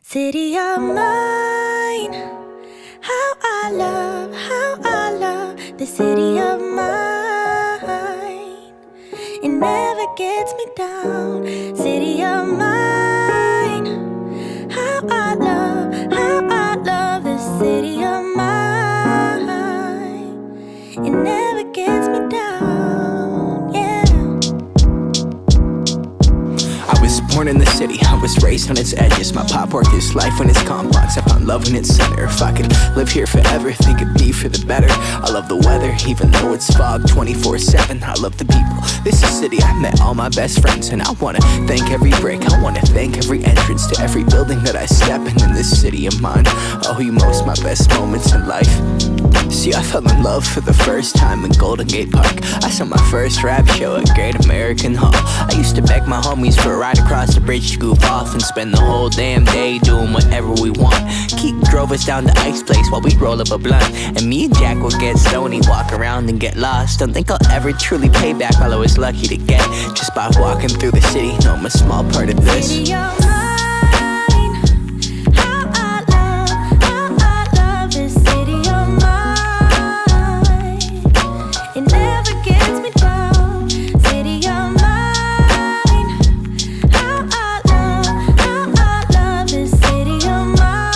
City of mine, how I love the city of mine. It never gets me down. City of mine, how I love the city of mine. It never gets me down, yeah. I was born in the city, I was raised on its edges. My pop worked his life when it's complex. I found love in its center. If I could live here forever, think it'd be for the better. I love the weather, even though it's fog 24/7. I love the people, this is city. I met all my best friends, and I wanna thank every brick. I wanna thank every entrance to every building that I step in this city of mine. Oh, you most my best moments in life. See, I fell in love for the first time in Golden Gate Park. I saw my first rap show at Great American Hall. I used to beg my homies for a ride across the bridge to goof off and spend the whole damn day doing whatever we want. Keith drove us down to Ike's place while we'd roll up a blunt, and me and Jack would get stoney, walk around and get lost. Don't think I'll ever truly pay back all I was lucky to get just by walking through the city. No, I'm a small part of this. City of mine, how I love this city of mine. It never gets me down. City of mine, how I love this city of mine.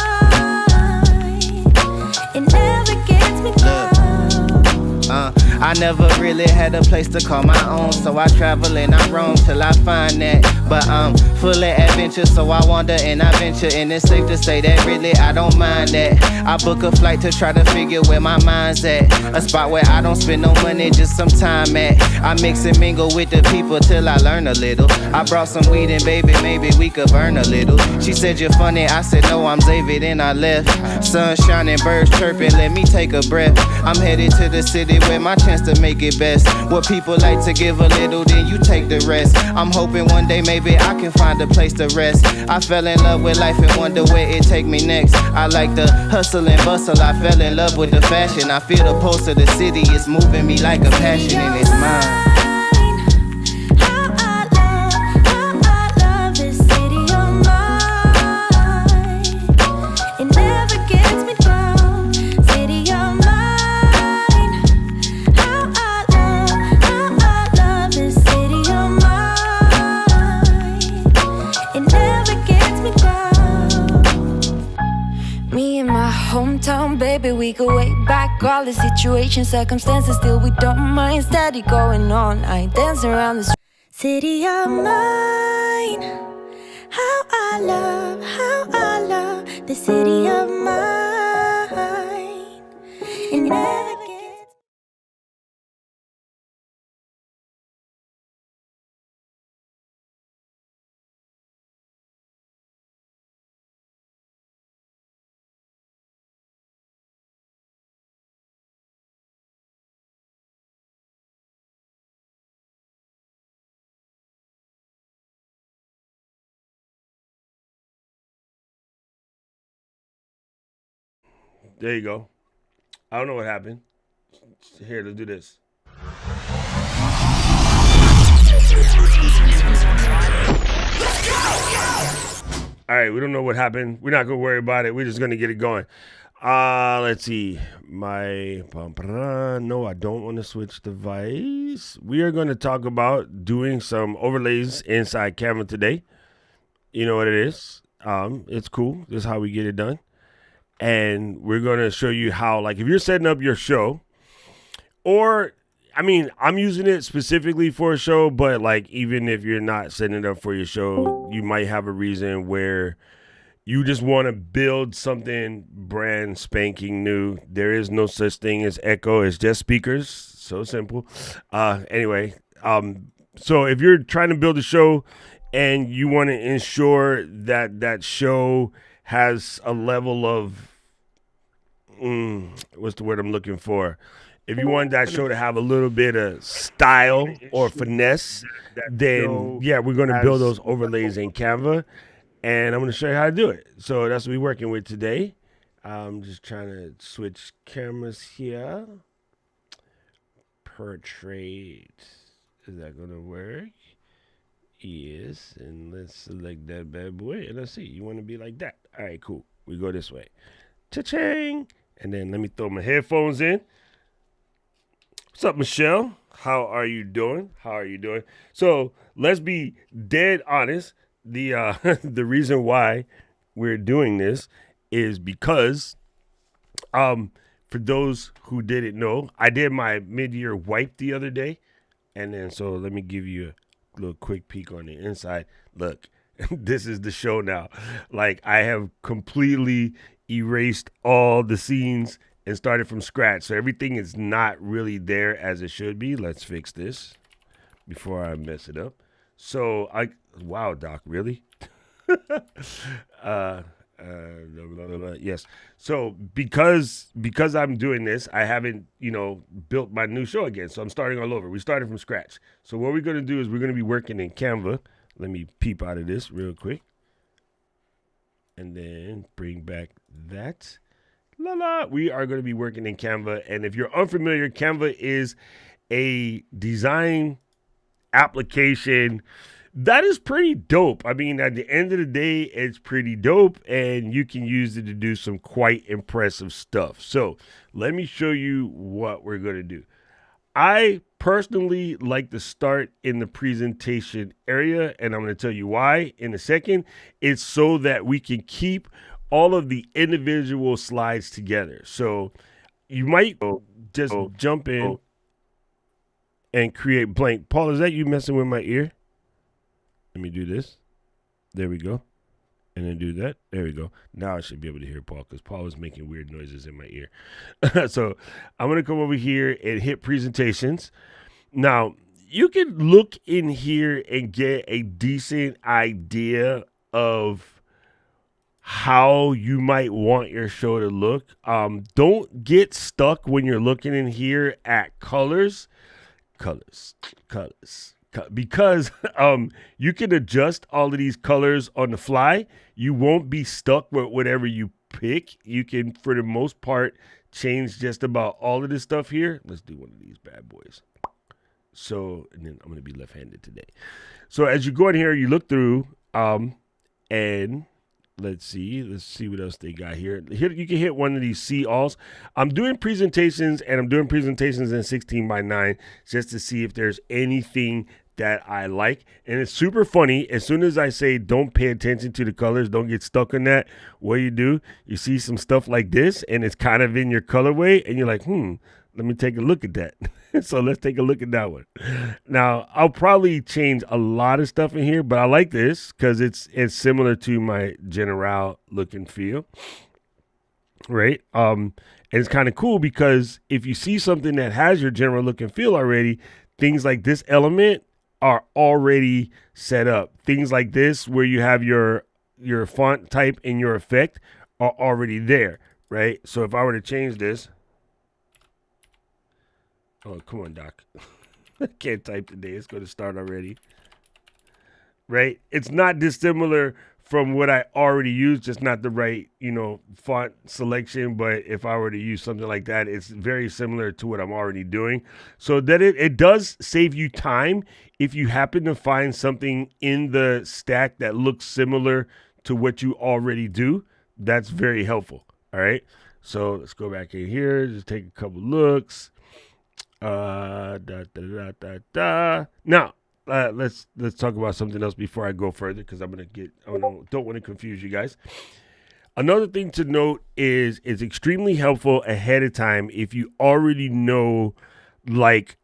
It never gets me down. I never really had a place to call my own, so I travel and I roam till I find that. But I'm full of adventure, so I wander and I venture, and it's safe to say that really I don't mind that. I book a flight to try to figure where my mind's at, a spot where I don't spend no money, just some time at. I mix and mingle with the people till I learn a little. I brought some weed and baby, maybe we could burn a little. She said you're funny, I said no, I'm Xavier, then I left. Sun shining, birds chirping, let me take a breath. I'm headed to the city where my chance to make it best. What people like to give a little, then you take the rest. I'm hoping one day maybe I can find a place to rest. I fell in love with life and wonder where it take me next. I like the hustle and bustle, I fell in love with the fashion. I feel the pulse of the city, it's moving me like a passion, and it's mine. How I love this city of mine. It never gets me down. City of mine. How I love this city of mine. It never gets me down. Me and my hometown, baby, we go way back. All the situations, circumstances, still we don't mind. Steady going on, I dance around the city of mine. How I love the city of mine. It never gets. There you go. I don't know what happened. Here, let's do this. All right, we don't know what happened. We're not gonna worry about it. We're just gonna get it going. Let's see. No, I don't want to switch device. We are gonna talk about doing some overlays inside Canva today. You know what it is. It's cool. This is how we get it done. And we're going to show you how, like, if you're setting up your show, or, I mean, I'm using it specifically for a show, but, like, even if you're not setting it up for your show, you might have a reason where you just want to build something brand spanking new. There is no such thing as echo. It's just speakers. So simple. Anyway, so if you're trying to build a show and you want to ensure that that show has a level of what's the word I'm looking for? If you want that show to have a little bit of style or finesse, then yeah, we're going to build those overlays in Canva, and I'm going to show you how to do it. So that's what we're working with today. I'm just trying to switch cameras here. Portrait. Is that going to work? Yes, and let's select that bad boy. And let's see. You want to be like that. All right, cool. We go this way. Cha-ching. And then let me throw my headphones in. What's up, Michelle? How are you doing? How are you doing? So let's be dead honest. The the reason why we're doing this is because for those who didn't know, I did my mid-year wipe the other day. And then so let me give you a little quick peek on the inside. Look, this is the show now. Like, I have completely erased all the scenes and started from scratch. So everything is not really there as it should be. Let's fix this before I mess it up. So wow, Doc, really? Yes. So because I'm doing this, I haven't, built my new show again. So I'm starting all over. We started from scratch. So what we're going to do is we're going to be working in Canva. Let me peep out of this real quick. And then bring back that. We are going to be working in Canva. And if you're unfamiliar, Canva is a design application that is pretty dope. I mean, at the end of the day, it's pretty dope, and you can use it to do some quite impressive stuff. So let me show you what we're going to do. I personally like to start in the presentation area, and I'm going to tell you why in a second. It's so that we can keep all of the individual slides together. So you might just jump in and create blank. Paul, is that you messing with my ear? Let me do this. There we go. And then do that. There we go. Now I should be able to hear Paul because Paul was making weird noises in my ear. So I'm going to come over here and hit presentations. Now, you can look in here and get a decent idea of how you might want your show to look. Don't get stuck when you're looking in here at colors. Because you can adjust all of these colors on the fly. You won't be stuck with whatever you pick. You can, for the most part, change just about all of this stuff here. Let's do one of these bad boys. So, and then I'm going to be left-handed today. So as you go in here, you look through, and let's see what else they got here. Here you can hit one of these see alls. I'm doing presentations, and I'm doing presentations in 16:9 just to see if there's anything that I like. And it's super funny. As soon as I say don't pay attention to the colors, don't get stuck on that, what you see some stuff like this, and it's kind of in your colorway, and you're like, let me take a look at that. So let's take a look at that one. Now, I'll probably change a lot of stuff in here, but I like this because it's similar to my general look and feel, right? And it's kind of cool because if you see something that has your general look and feel already, things like this element are already set up. Things like this, where you have your font type and your effect, are already there, right? So if I were to change this, oh, come on, Doc. I can't type today. It's going to start already. Right? It's not dissimilar from what I already used, just not the right, font selection. But if I were to use something like that, it's very similar to what I'm already doing. So that it does save you time if you happen to find something in the stack that looks similar to what you already do. That's very helpful. All right. So let's go back in here. Just take a couple looks. Now, let's talk about something else before I go further, because don't want to confuse you guys. Another thing to note is it's extremely helpful ahead of time if you already know like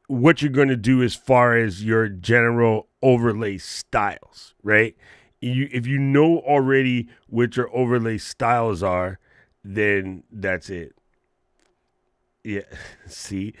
what you're going to do as far as your general overlay styles, right? If you know already what your overlay styles are, then that's it. Yeah, see,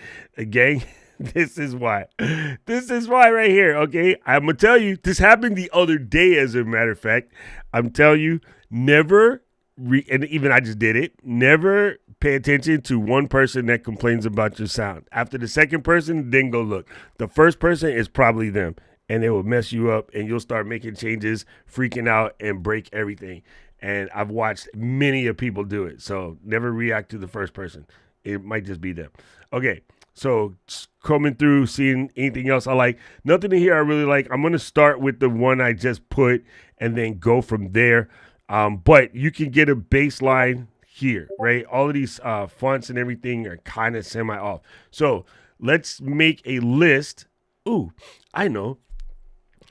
gang, this is why right here, okay? I'm going to tell you, this happened the other day, as a matter of fact. I'm telling you, and even I just did it, never pay attention to one person that complains about your sound. After the second person, then go look. The first person is probably them, and it will mess you up, and you'll start making changes, freaking out, and break everything. And I've watched many of people do it, so never react to the first person. It might just be them. Okay, So coming through, seeing anything else I like. Nothing in here I really like. I'm going to start with the one I just put and then go from there. But you can get a baseline here, right? All of these fonts and everything are kind of semi-off. So let's make a list. Ooh, I know.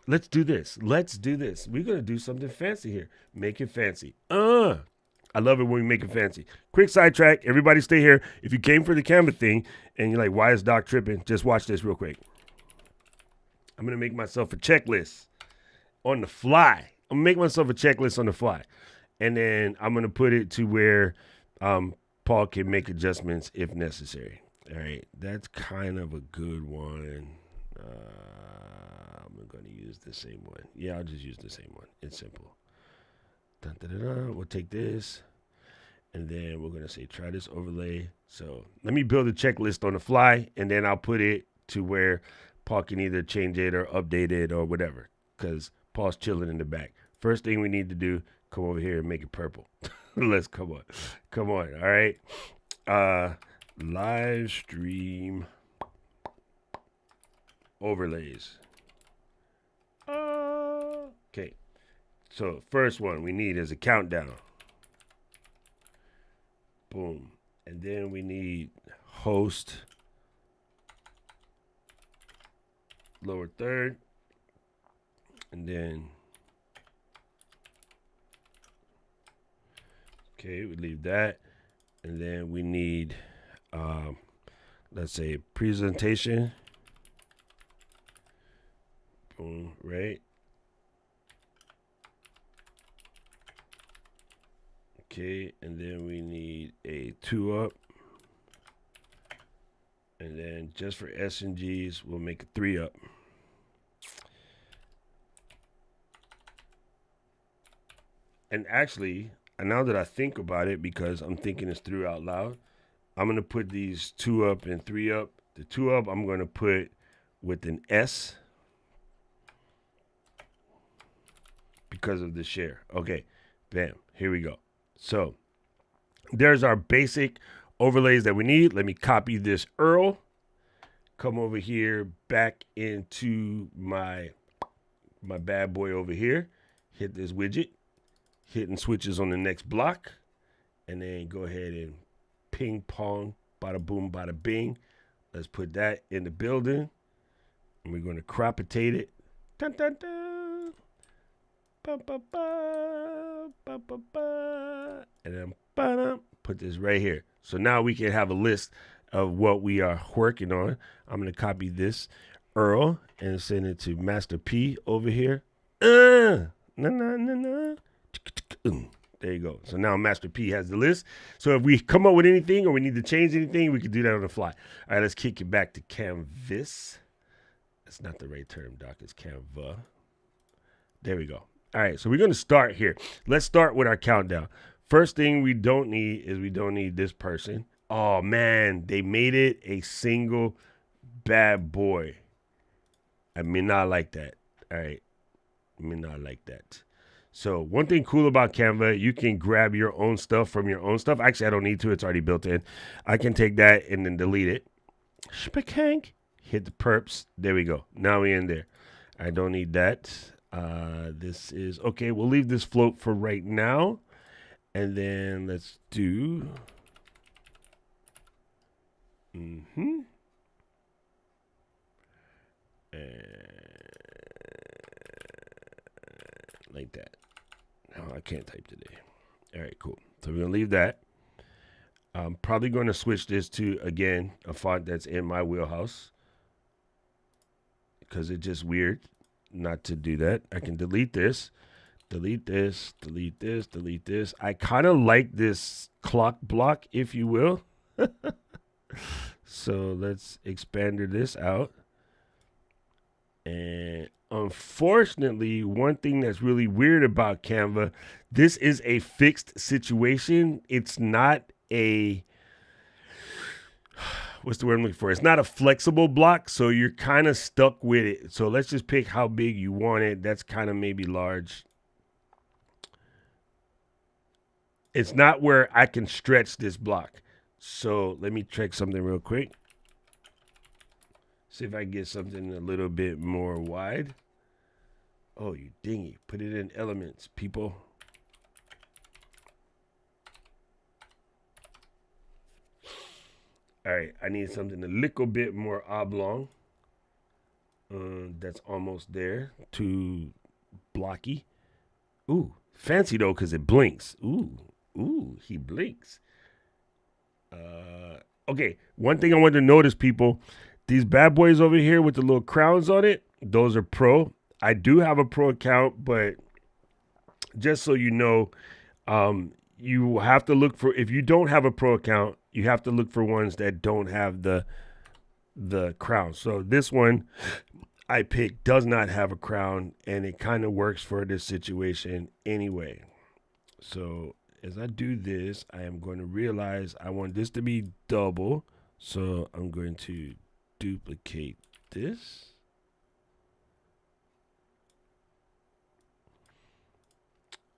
Let's do this. We're going to do something fancy here. Make it fancy. I love it when we make it fancy. Quick sidetrack. Everybody stay here. If you came for the Canva thing and you're like, why is Doc tripping? Just watch this real quick. I'm going to make myself a checklist on the fly. I'm going to make myself a checklist on the fly. And then I'm going to put it to where Paul can make adjustments if necessary. All right. That's kind of a good one. I'm going to use the same one. Yeah, I'll just use the same one. It's simple. Dun, dun, dun, dun. We'll take this, and then we're going to say, try this overlay. So let me build a checklist on the fly, and then I'll put it to where Paul can either change it or update it or whatever, because Paul's chilling in the back. First thing we need to do, come over here and make it purple. Let's come on. All right. Live stream overlays. Okay. So first one we need is a countdown. Boom. And then we need host lower third. And then okay, we leave that. And then we need let's say presentation. Boom, right? Okay, and then we need a 2-up. And then just for S and Gs, we'll make a 3-up. And actually, now that I think about it, because I'm thinking this through out loud, I'm going to put these 2-up and 3-up. The 2-up I'm going to put with an S because of the share. Okay, bam, here we go. So there's our basic overlays that we need. Let me copy this URL, come over here back into my bad boy over here, hit this widget, hitting switches on the next block, and then go ahead and ping pong, bada boom, bada bing. Let's put that in the building, and we're going to cropitate it. Dun, dun, dun. Ba, ba, ba, ba, ba, ba. And then put this right here. So now we can have a list of what we are working on. I'm going to copy this URL and send it to Master P over here. There you go. So now Master P has the list. So if we come up with anything or we need to change anything, we can do that on the fly. All right, let's kick it back to Canvas. That's not the right term, Doc. It's Canva. There we go. All right, so we're going to start here. Let's start with our countdown. First thing we don't need is we don't need this person. Oh, man, they made it a single bad boy. I may not like that. All right, I may not like that. So one thing cool about Canva, you can grab your own stuff from your own stuff. Actually, I don't need to. It's already built in. I can take that and then delete it. Shpakank. Hit the perps. There we go. Now we're in there. I don't need that. This is okay. We'll leave this float for right now. And then let's do. Like that. No, I can't type today. All right, cool. So we're going to leave that. I'm probably going to switch this to, again, a font that's in my wheelhouse, because it's just weird not to do that. I can delete this, delete this, delete this, delete this. I kind of like this clock block, if you will. So let's expand this out. And unfortunately, one thing that's really weird about Canva, this is a fixed situation. It's not a, what's the word I'm looking for? It's not a flexible block, so you're kind of stuck with it. So let's just pick how big you want it. That's kind of maybe large. It's not where I can stretch this block. So let me check something real quick. See if I can get something a little bit more wide. Oh, you dingy. Put it in elements, people. All right, I need something a little bit more oblong. That's almost there. Too blocky. Ooh, fancy though, because it blinks. Ooh, he blinks. Okay, one thing I want to notice, people, these bad boys over here with the little crowns on it, those are pro. I do have a pro account, but just so you know, you have to look for, if you don't have a pro account, you have to look for ones that don't have the crown. So this one I picked does not have a crown, and it kind of works for this situation anyway. So as I do this, I am going to realize I want this to be double. So I'm going to duplicate this.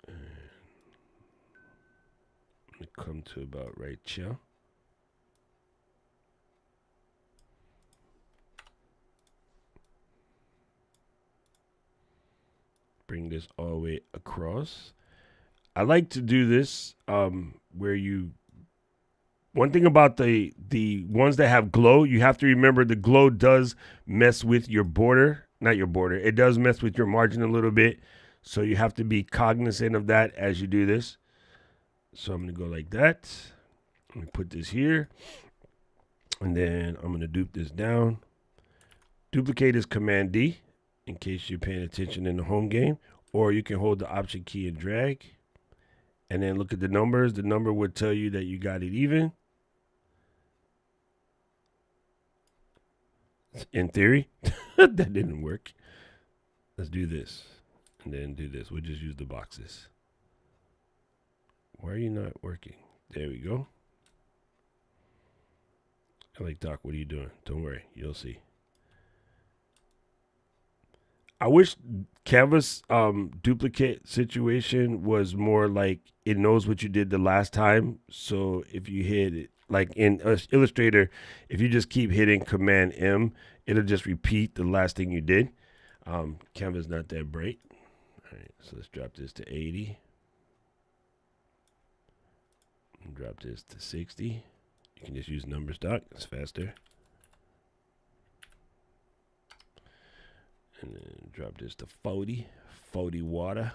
And I'm going to come to about right here. Bring this all the way across. I like to do this where you, one thing about the ones that have glow, you have to remember the glow does mess with your border, not your border. It does mess with your margin a little bit. So you have to be cognizant of that as you do this. So I'm going to go like that. I'm going to put this here. And then I'm going to dupe this down. Duplicate is Command D in case you're paying attention in the home game. Or you can hold the Option key and drag. And then look at the numbers. The number would tell you that you got it even. In theory, that didn't work. Let's do this. And then do this. We'll just use the boxes. Why are you not working? There we go. I'm like, Doc, what are you doing? Don't worry. You'll see. I wish Canva's duplicate situation was more like it knows what you did the last time. So if you hit it, like in Illustrator, if you just keep hitting Command M, it'll just repeat the last thing you did. Canva's not that bright. All right, so let's drop this to 80. And drop this to 60. You can just use numbers, Doc. It's faster. And then drop this to 40 water.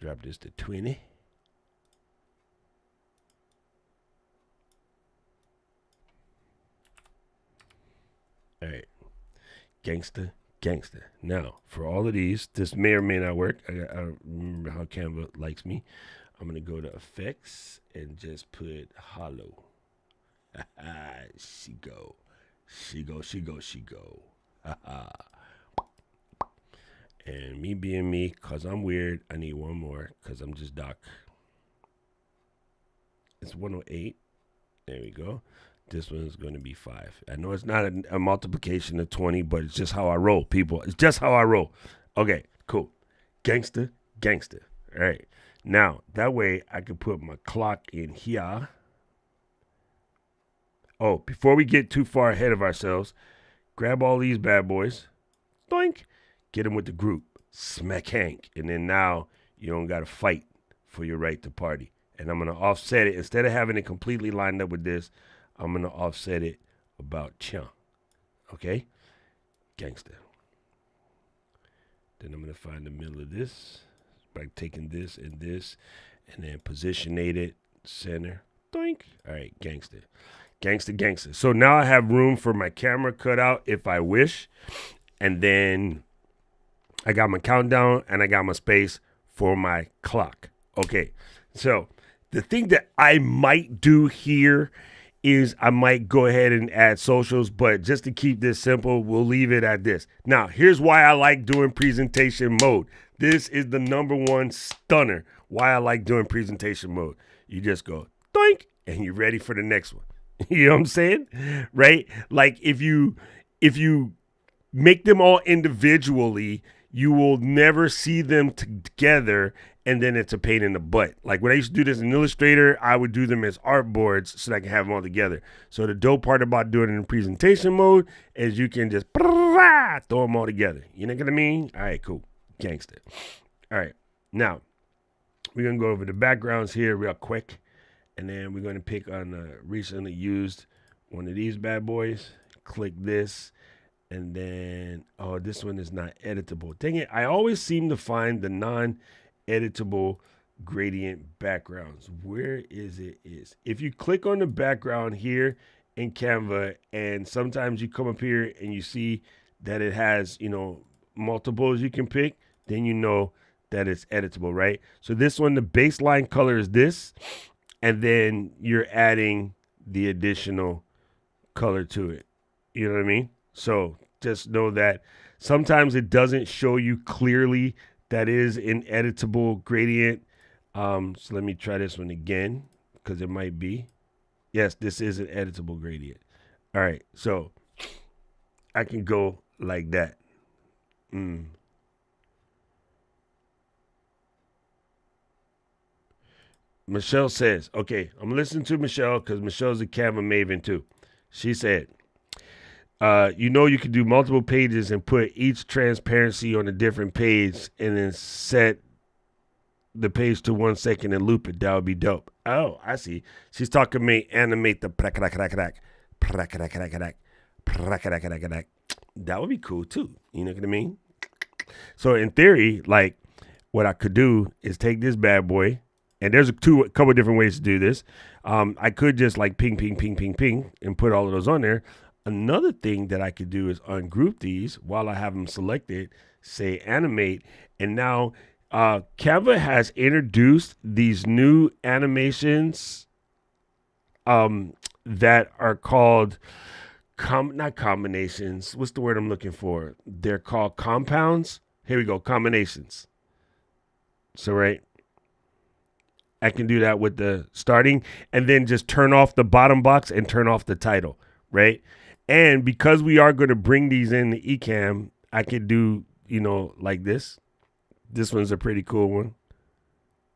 Drop this to 20. All right. Gangster. Now, for all of these, this may or may not work. I remember how Canva likes me. I'm going to go to Effects and just put Hollow. She go. And me being me, because I'm weird, I need one more because I'm just Doc. It's 108. There we go. This one is going to be 5. I know it's not a multiplication of 20, but it's just how I roll, people. It's just how I roll. Okay, cool. Gangster. All right. Now, that way I can put my clock in here. Oh, before we get too far ahead of ourselves, grab all these bad boys. Doink. Get them with the group. Smack Hank. And then now you don't got to fight for your right to party. And I'm going to offset it. Instead of having it completely lined up with this, I'm going to offset it about chunk. Okay? Gangster. Then I'm going to find the middle of this by taking this, and then positionate it center. Doink. All right, gangster. So now I have room for my camera cut out if I wish. And then I got my countdown and I got my space for my clock. Okay, so the thing that I might do here is I might go ahead and add socials, but just to keep this simple, we'll leave it at this. Now, here's why I like doing presentation mode. This is the number one stunner why I like doing presentation mode. You just go doink and you're ready for the next one. You know what I'm saying? Right? Like if you make them all individually, you will never see them together, and then it's a pain in the butt. Like when I used to do this in Illustrator, I would do them as artboards so that I can have them all together. So the dope part about doing it in presentation mode is you can just throw them all together. You know what I mean? All right, cool. Gangster. All right. Now, we're going to go over the backgrounds here real quick, and then we're going to pick on the recently used one of these bad boys. Click this, and then, oh, this one is not editable. Dang it, I always seem to find the non-editable gradient backgrounds. Where is it? If you click on the background here in Canva, and sometimes you come up here and you see that it has, multiples you can pick, then you know that it's editable, right? So this one, the baseline color is this, and then you're adding the additional color to it. You know what I mean? So just know that sometimes it doesn't show you clearly that is an editable gradient. So let me try this one again, because it might be. Yes, this is an editable gradient. All right, so I can go like that. Michelle says, okay, I'm listening to Michelle because Michelle's a Canva maven too. She said, you can do multiple pages and put each transparency on a different page and then set the page to 1 second and loop it. That would be dope. Oh, I see. She's talking me animate the that would be cool too. You know what I mean? So in theory, like what I could do is take this bad boy, and there's a couple of different ways to do this. I could just like ping, ping, ping, ping, ping, and put all of those on there. Another thing that I could do is ungroup these while I have them selected, say animate, and now Canva has introduced these new animations that are called not combinations. What's the word I'm looking for? They're called compounds. Here we go, combinations. So right, I can do that with the starting and then just turn off the bottom box and turn off the title, right? And because we are going to bring these in the Ecamm, I could do, like this. This one's a pretty cool one.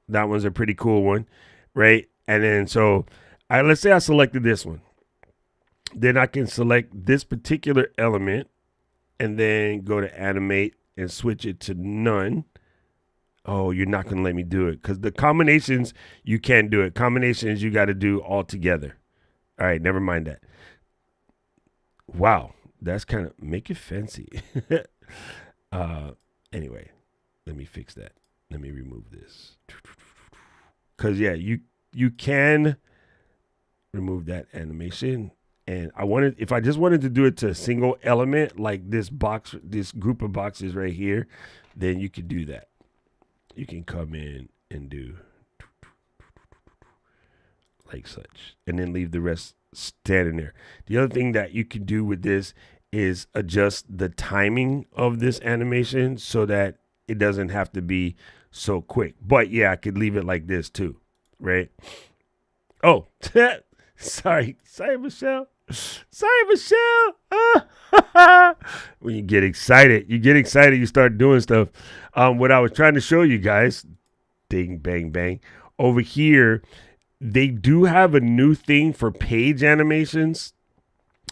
That one's a pretty cool one, right? And then so let's say I selected this one. Then I can select this particular element and then go to animate and switch it to none. Oh, you're not going to let me do it because the combinations, you can't do it. Combinations, you got to do all together. All right, never mind that. Wow, that's kind of make it fancy. Anyway, let me fix that. Let me remove this. Because, yeah, you can remove that animation. And if I just wanted to do it to a single element, like this box, this group of boxes right here, then you could do that. You can come in and do like such, and then leave the rest standing there. The other thing that you can do with this is adjust the timing of this animation so that it doesn't have to be so quick. But yeah, I could leave it like this too, right? Oh, sorry, Michelle. Sorry, Michelle. When you get excited, you start doing stuff. What I was trying to show you guys, ding, bang, bang, over here, they do have a new thing for page animations,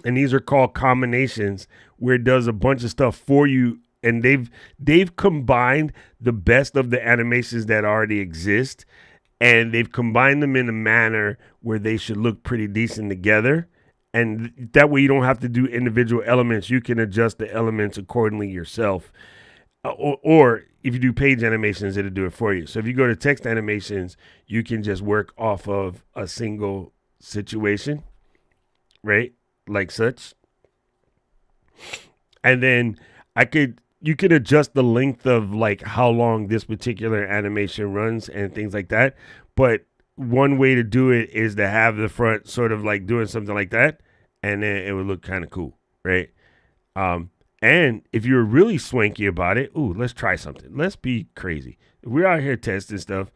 and these are called combinations, where it does a bunch of stuff for you, and they've combined the best of the animations that already exist, and they've combined them in a manner where they should look pretty decent together. And that way you don't have to do individual elements. You can adjust the elements accordingly yourself. Or if you do page animations, it'll do it for you. So if you go to text animations, you can just work off of a single situation, right? Like such. And then you could adjust the length of like how long this particular animation runs and things like that. But one way to do it is to have the front sort of like doing something like that, and then it would look kind of cool, right? And if you're really swanky about it, let's try something. Let's be crazy. If we're out here testing stuff,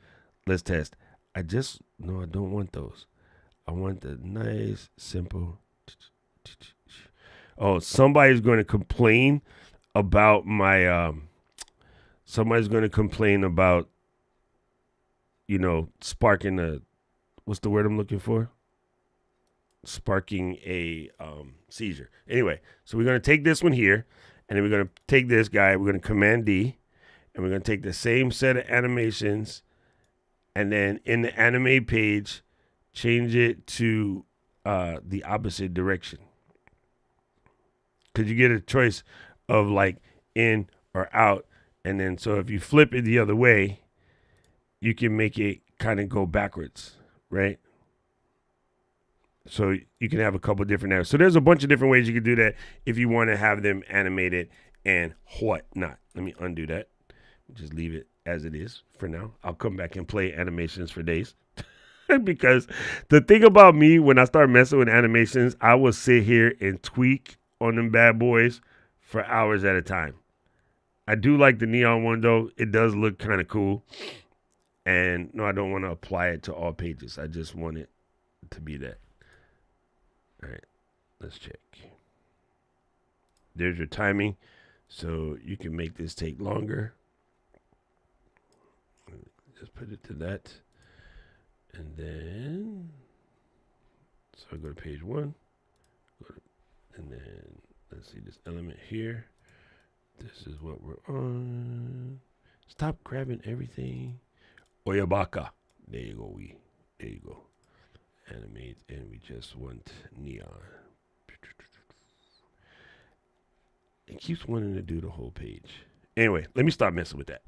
let's test. I don't want those. I want the nice, simple. Oh, somebody's going to complain about my somebody's going to complain about, sparking what's the word I'm looking for? Sparking a seizure. Anyway, so we're going to take this one here, and then we're going to take this guy, we're going to Command D, and we're going to take the same set of animations, and then in the animate page, change it to the opposite direction. Because you get a choice of like in or out, and then so if you flip it the other way, you can make it kind of go backwards, right? So you can have a couple different areas. So there's a bunch of different ways you can do that if you want to have them animated and whatnot. Let me undo that. Just leave it as it is for now. I'll come back and play animations for days. Because the thing about me, when I start messing with animations, I will sit here and tweak on them bad boys for hours at a time. I do like the neon one, though. It does look kind of cool. And no, I don't want to apply it to all pages. I just want it to be that. All right, let's check. There's your timing. So you can make this take longer. Just put it to that. And then, so I go to page 1. And then, let's see this element here. This is what we're on. Stop grabbing everything. Oyabaka. There you go. There you go. Animate, and we just want neon. It keeps wanting to do the whole page. Anyway, let me stop messing with that.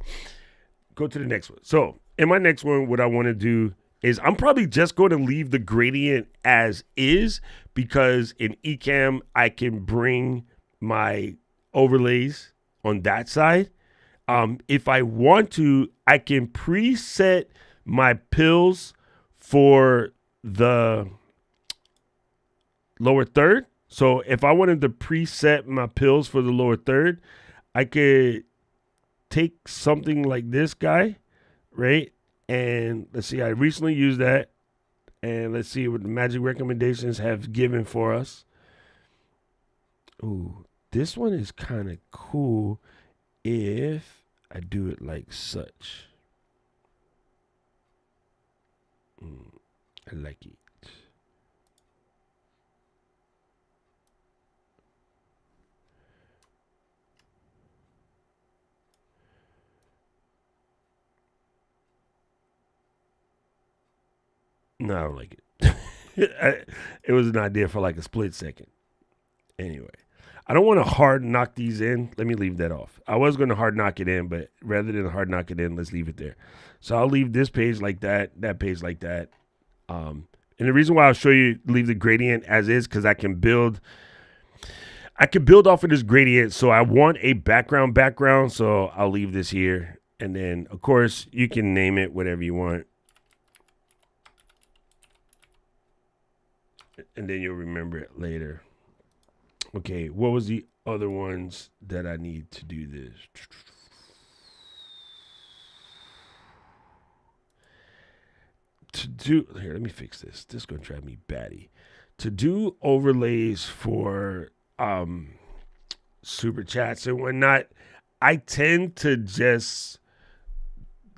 Go to the next one. So, in my next one, what I want to do is I'm probably just going to leave the gradient as is, because in Ecamm, I can bring my overlays on that side. If I want to, I can preset my pills for the lower third. So if I wanted to preset my pills for the lower third, I could take something like this guy, right? And let's see, I recently used that. And let's see what the magic recommendations have given for us. Ooh, this one is kind of cool if I do it like such. I like it. No, I don't like it. It was an idea for like a split second. Anyway, I don't want to hard knock these in. Let me leave that off. I was going to hard knock it in, but rather than hard knock it in, let's leave it there. So I'll leave this page like that page like that. And the reason why I'll show you leave the gradient as is, because I can build off of this gradient. So I want a background, so I'll leave this here. And then, of course, you can name it whatever you want. And then you'll remember it later. Okay, what was the other ones that I need to do this? Here, let me fix this. This is going to drive me batty. To do overlays for super chats and whatnot, I tend to just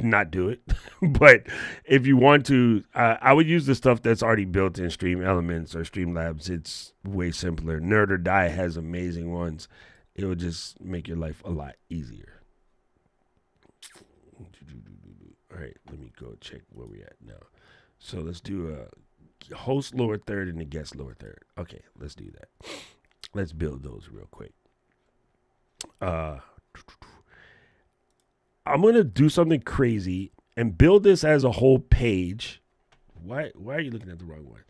not do it. But if you want to, I would use the stuff that's already built in Stream Elements or Streamlabs. It's way simpler. Nerd or Die has amazing ones. It will just make your life a lot easier. All right, let me go check where we're at now. So let's do a host lower third and a guest lower third. Okay, let's do that. Let's build those real quick. I'm going to do something crazy and build this as a whole page. Why are you looking at the wrong one?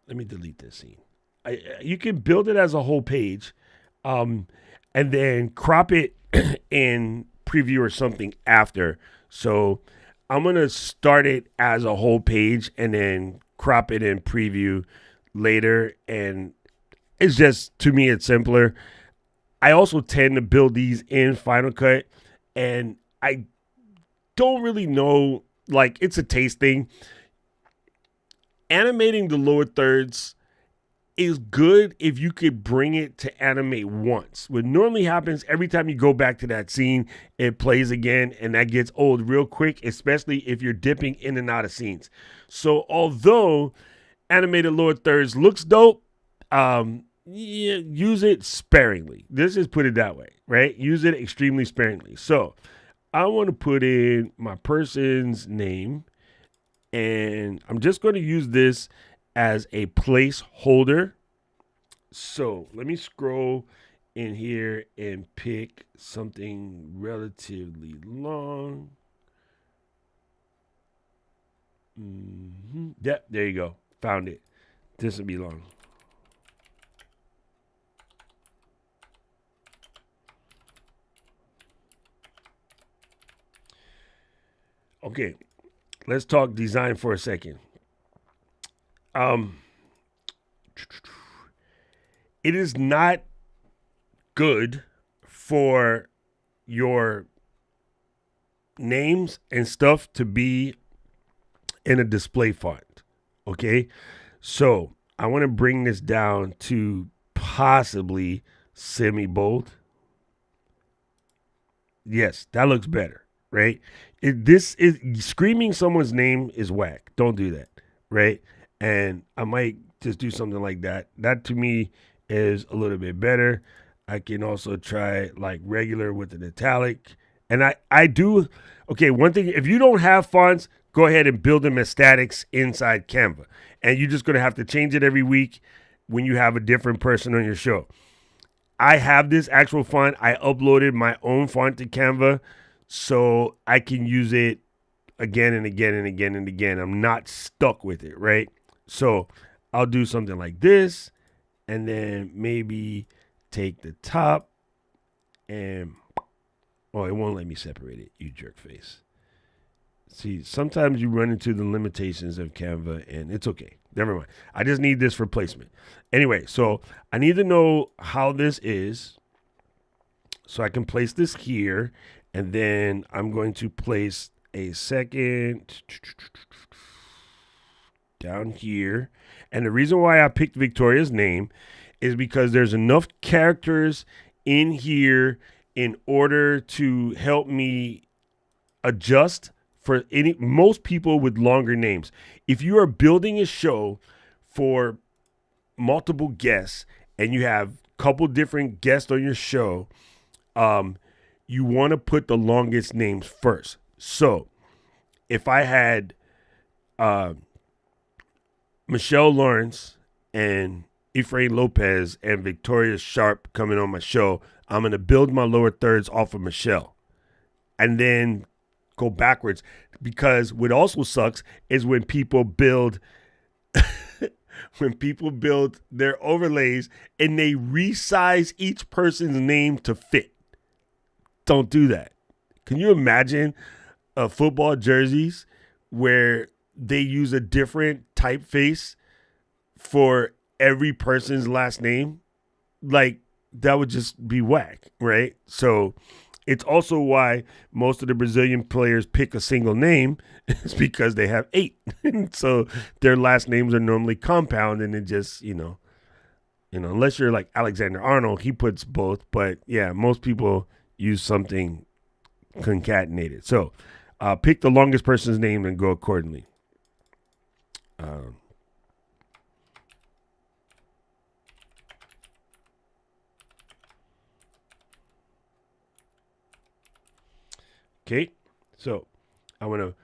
Let me delete this scene. You can build it as a whole page and then crop it in preview or something after. So I'm going to start it as a whole page and then crop it in preview later. And it's just, to me, it's simpler. I also tend to build these in Final Cut, and I don't really know, like, it's a taste thing. Animating the lower thirds is good if you could bring it to animate once. What normally happens every time you go back to that scene, it plays again, and that gets old real quick, especially if you're dipping in and out of scenes. So although animated lower thirds looks dope, yeah, use it sparingly. Let's just put it that way, right? Use it extremely sparingly. So I want to put in my person's name, and I'm just going to use this as a placeholder. So let me scroll in here and pick something relatively long. Yep, there you go. Found it. This will be long. Okay, let's talk design for a second. It is not good for your names and stuff to be in a display font. Okay, so I want to bring this down to possibly semi-bold. Yes, that looks better, right? This is screaming someone's name is whack. Don't do that, right? And I might just do something like that. That to me is a little bit better. I can also try like regular with an italic. And I do, okay, one thing, if you don't have fonts, go ahead and build them as statics inside Canva. And you're just going to have to change it every week when you have a different person on your show. I have this actual font. I uploaded my own font to Canva so I can use it again and again and again and again. I'm not stuck with it, right? So I'll do something like this and then maybe take the top and, oh, it won't let me separate it, you jerk face. See, sometimes you run into the limitations of Canva and it's okay. Never mind. I just need this for placement. Anyway, so I need to know how this is so I can place this here. And then I'm going to place a second down here. And the reason why I picked Victoria's name is because there's enough characters in here in order to help me adjust for most people with longer names. If you are building a show for multiple guests and you have a couple different guests on your show, you want to put the longest names first. So if I had Michelle Lawrence and Efrain Lopez and Victoria Sharp coming on my show, I'm going to build my lower thirds off of Michelle and then go backwards, because what also sucks is when people build their overlays and they resize each person's name to fit. Don't do that. Can you imagine football jerseys where they use a different typeface for every person's last name? Like, that would just be whack, right? So it's also why most of the Brazilian players pick a single name. It's because they have 8. So their last names are normally compound, and it just, unless you're like Alexander Arnold, he puts both. But yeah, most people use something concatenated. So pick the longest person's name and go accordingly. Okay, so I want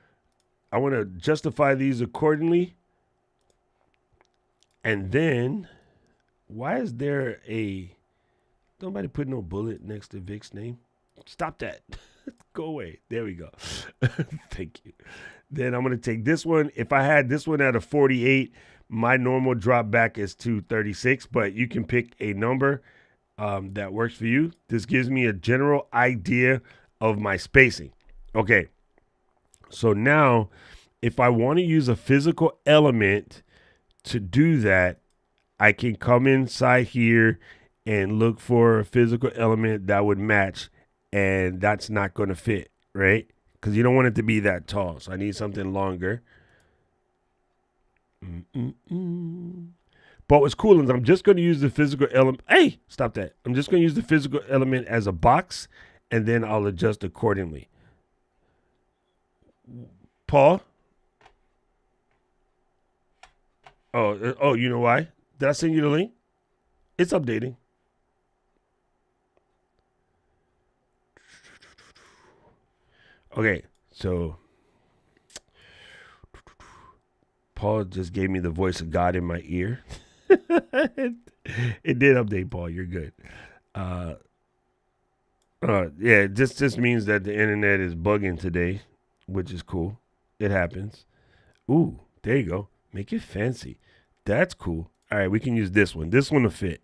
to justify these accordingly. And then, why is there nobody put no bullet next to Vic's name? Stop that. Go away. There we go. Thank you. Then I'm going to take this one. If I had this one at a 48, my normal drop back is to 36, but you can pick a number that works for you. This gives me a general idea of my spacing. Okay, so now if I want to use a physical element to do that, I can come inside here and look for a physical element that would match, and that's not going to fit, right? Because you don't want it to be that tall, so I need something longer. But what's cool is I'm just going to use the physical element. Hey, stop that. I'm just going to use the physical element as a box, and then I'll adjust accordingly. Paul? Oh, you know why? Did I send you the link? It's updating. Okay, so Paul just gave me the voice of God in my ear. It did update, Paul. You're good. Yeah, this just means that the internet is bugging today, which is cool. It happens. Ooh, there you go. Make it fancy. That's cool. All right, we can use this one. This one will fit.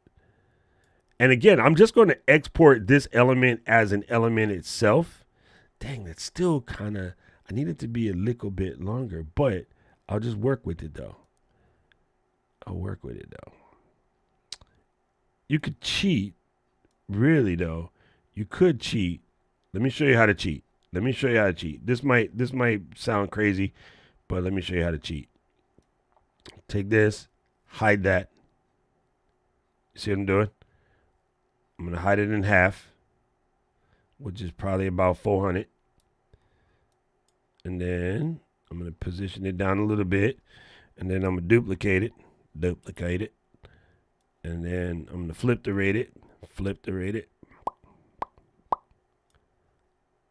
And again, I'm just going to export this element as an element itself. Dang, that's still kind of, I need it to be a little bit longer, but I'll just work with it though. You could cheat, really though. You could cheat. Let me show you how to cheat. This might sound crazy, but let me show you how to cheat. Take this, hide that. You see what I'm doing? I'm going to hide it in half, which is probably about 400. And then I'm going to position it down a little bit. And then I'm going to duplicate it. And then I'm going to flip to rate it.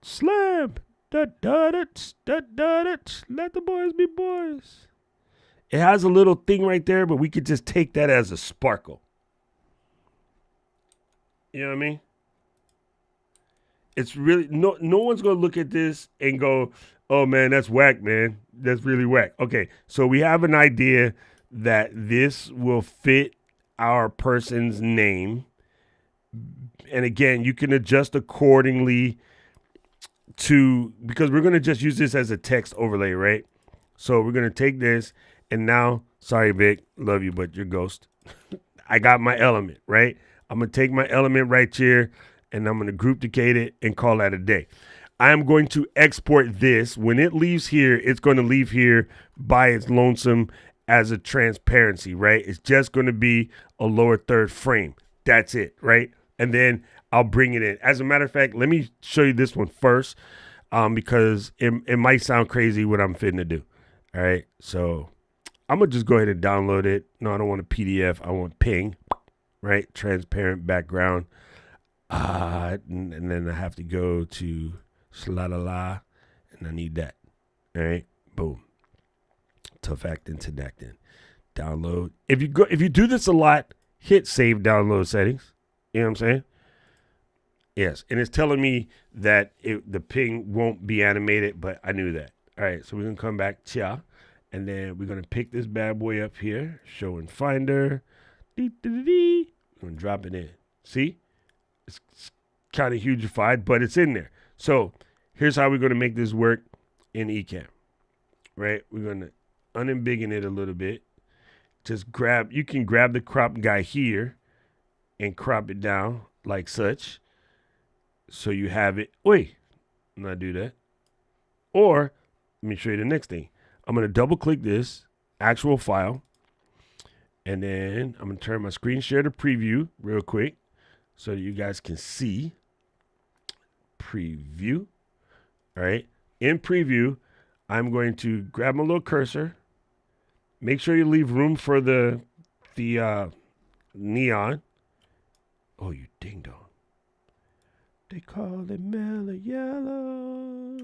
Slam. Let the boys be boys. It has a little thing right there, but we could just take that as a sparkle. You know what I mean? It's really, no one's going to look at this and go, oh man, that's whack, man. That's really whack. Okay, so we have an idea that this will fit our person's name. And again, you can adjust accordingly because we're going to just use this as a text overlay, right? So we're going to take this and now, sorry, Vic, love you, but you're ghost. I got my element, right? I'm going to take my element right here and I'm going to duplicate it and call that a day. I'm going to export this. When it leaves here, it's going to leave here by its lonesome as a transparency, right? It's just going to be a lower third frame. That's it, right? And then I'll bring it in. As a matter of fact, let me show you this one first because it might sound crazy what I'm fitting to do. All right, so I'm going to just go ahead and download it. No, I don't want a PDF. I want ping, right? Transparent background. And then I have to go to Slalala, and I need that. All right, boom. Tough acting, download. If you do this a lot, hit save download settings. You know what I'm saying? Yes, and it's telling me that the ping won't be animated, but I knew that. All right, so we're gonna come back, and then we're gonna pick this bad boy up here, show in Finder. We're gonna drop it in. See? It's kind of hugified, but it's in there. So here's how we're going to make this work in Ecamm, right? We're going to unembiggen it a little bit. You can grab the crop guy here and crop it down like such. So you have it. Wait, not do that. Or let me show you the next thing. I'm going to double click this actual file. And then I'm going to turn my screen share to preview real quick, so that you guys can see preview. All right. In preview, I'm going to grab my little cursor. Make sure you leave room for the neon. Oh, you ding dong. They call it mellow yellow.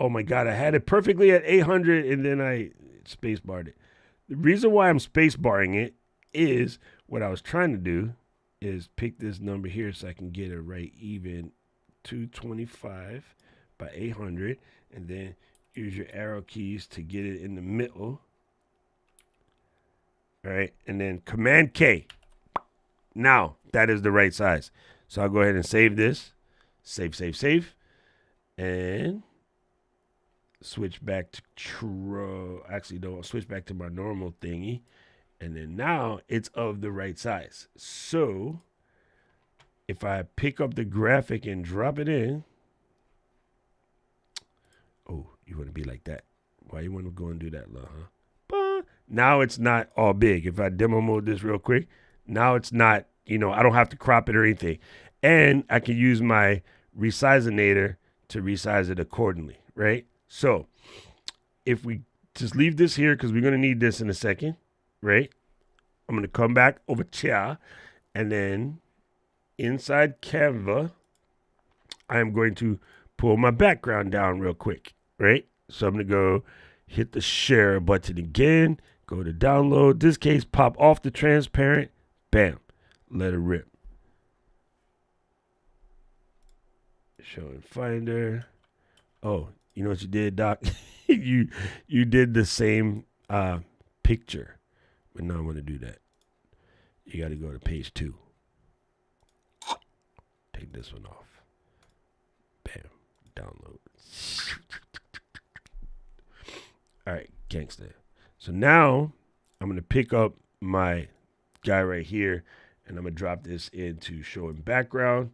Oh my God. I had it perfectly at 800 and then I space barred it. The reason why I'm space barring it is what I was trying to do is pick this number here so I can get it right even 225 by 800, and then use your arrow keys to get it in the middle. All right, and then Command K. Now that is the right size. So I'll go ahead and save this. Save. And switch back to switch back to my normal thingy. And then now it's of the right size. So if I pick up the graphic and drop it in. Oh, you want to be like that. Why you want to go and do that, love, huh? now it's not all big. If I demo mode this real quick, now it's not, I don't have to crop it or anything. And I can use my resizinator to resize it accordingly, right? So if we just leave this here, because we're going to need this in a second, right? I'm going to come back over here, and then inside Canva, I'm going to pull my background down real quick, right? So I'm going to go hit the share button again, go to download. This case, pop off the transparent, bam, let it rip. Show in Finder. Oh, you know what you did, Doc? you did the same picture, but now I'm going to do that. You got to go to page 2. Take this one off. Bam, download. All right, gangster. So now I'm going to pick up my guy right here, and I'm going to drop this into showing background.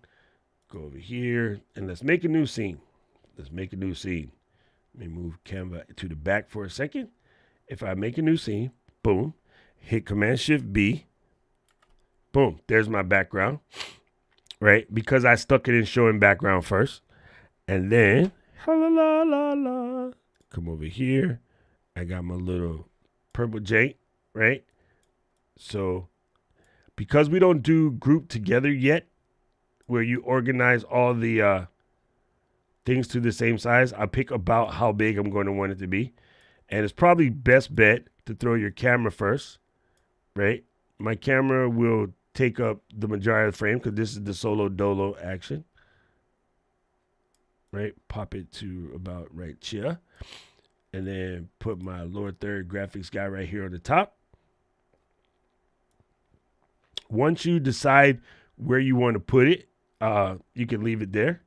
Go over here, and let's make a new scene. Let me move Canva to the back for a second. If I make a new scene, boom, hit Command-Shift-B, boom, there's my background, right? Because I stuck it in showing background first. And then, come over here. I got my little purple jank, right? So because we don't do group together yet, where you organize all the things to the same size, I pick about how big I'm going to want it to be. And it's probably best bet to throw your camera first, right? My camera will take up the majority of the frame because this is the solo dolo action, right? Pop it to about right here. And then put my lower third graphics guy right here on the top. Once you decide where you want to put it, you can leave it there.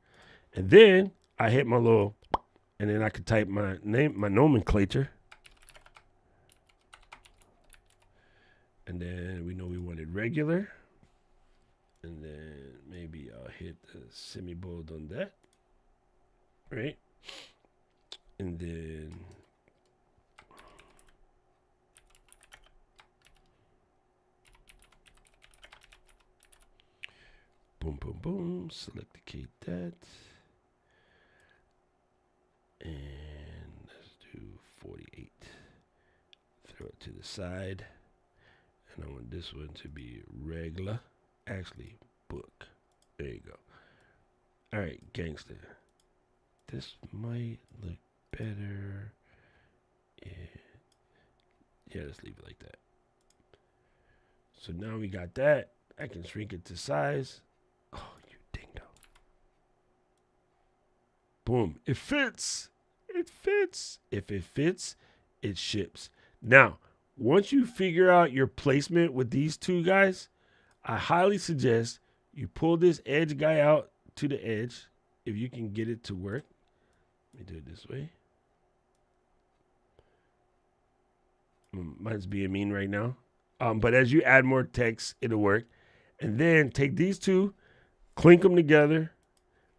And then I hit my little, and then I can type my name, my nomenclature. And then we know we wanted regular. And then maybe I'll hit the semi-bold on that. Right? And then boom, boom, boom. Selecticate that. And let's do 48. Throw it to the side. And I want this one to be regular. Actually, book. There you go. All right, gangster. This might look better. Yeah, let's leave it like that. So now we got that. I can shrink it to size. Oh, you dingo. Boom. It fits. It fits. If it fits, it ships. Now, once you figure out your placement with these two guys, I highly suggest you pull this edge guy out to the edge if you can get it to work. Let me do it this way. Mine's being mean right now. But as you add more text, it'll work. And then take these two, clink them together,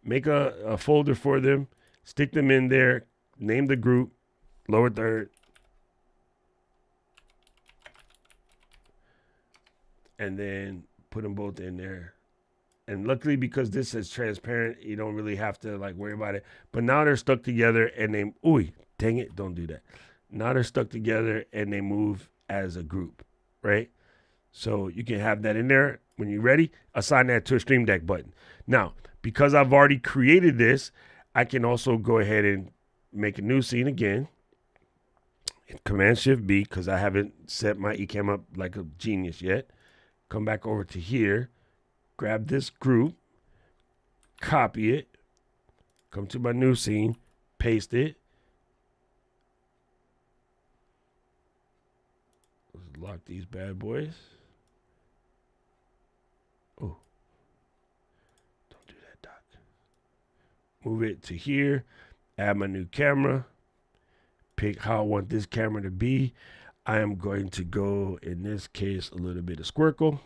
make a folder for them, stick them in there, name the group, lower third. And then put them both in there. And luckily, because this is transparent, you don't really have to like worry about it. But now they're stuck together and they, ooh, dang it, don't do that. Now they're stuck together and they move as a group, right? So you can have that in there. When you're ready, assign that to a Stream Deck button. Now, because I've already created this, I can also go ahead and make a new scene again. Command-Shift-B, because I haven't set my Ecamm up like a genius yet. Come back over to here. Grab this group, copy it, come to my new scene, paste it. Let's lock these bad boys. Oh, don't do that, Doc. Move it to here, add my new camera, pick how I want this camera to be. I am going to go, in this case, a little bit of squircle.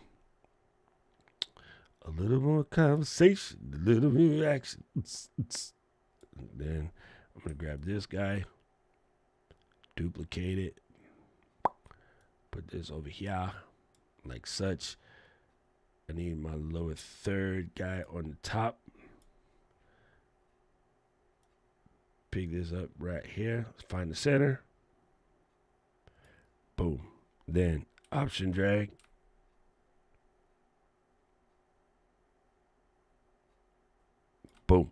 A little more conversation, a little more action. And then I'm going to grab this guy, duplicate it, Put this over here, like such. I need my lower third guy on the top. Pick this up right here. Find the center. Boom. Then option drag. Boom.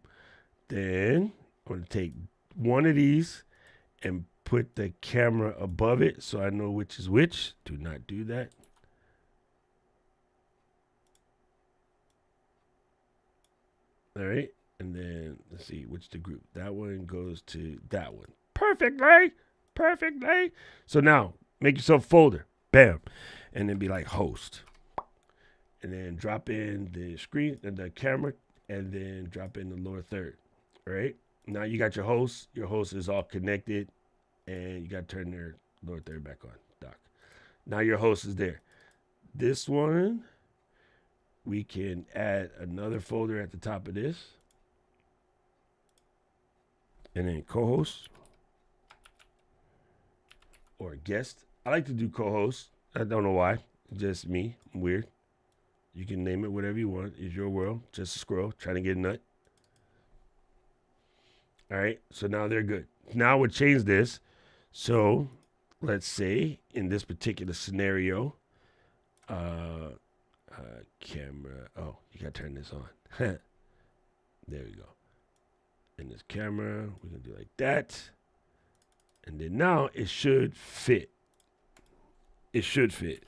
Then I'm going to take one of these and put the camera above it so I know which is which. Do not do that. All right. And then let's see which the group. That one goes to that one. Perfectly. Perfectly. So now make yourself a folder. Bam. And then be like host. And then drop in the screen and the camera and then drop in the lower third. All right. Now you got your host. Your host is all connected and you got to turn their lower third back on. Doc. Now your host is there. This one, we can add another folder at the top of this. And then co-host or guest. I like to do co-host. I don't know why. Just me. I'm weird. You can name it whatever you want. It's your world. Just a squirrel trying to get a nut. All right. So now they're good. Now we'll change this. So let's say in this particular scenario, camera. Oh, you got to turn this on. There we go. In this camera, we're going to do like that. And then now it should fit. It should fit.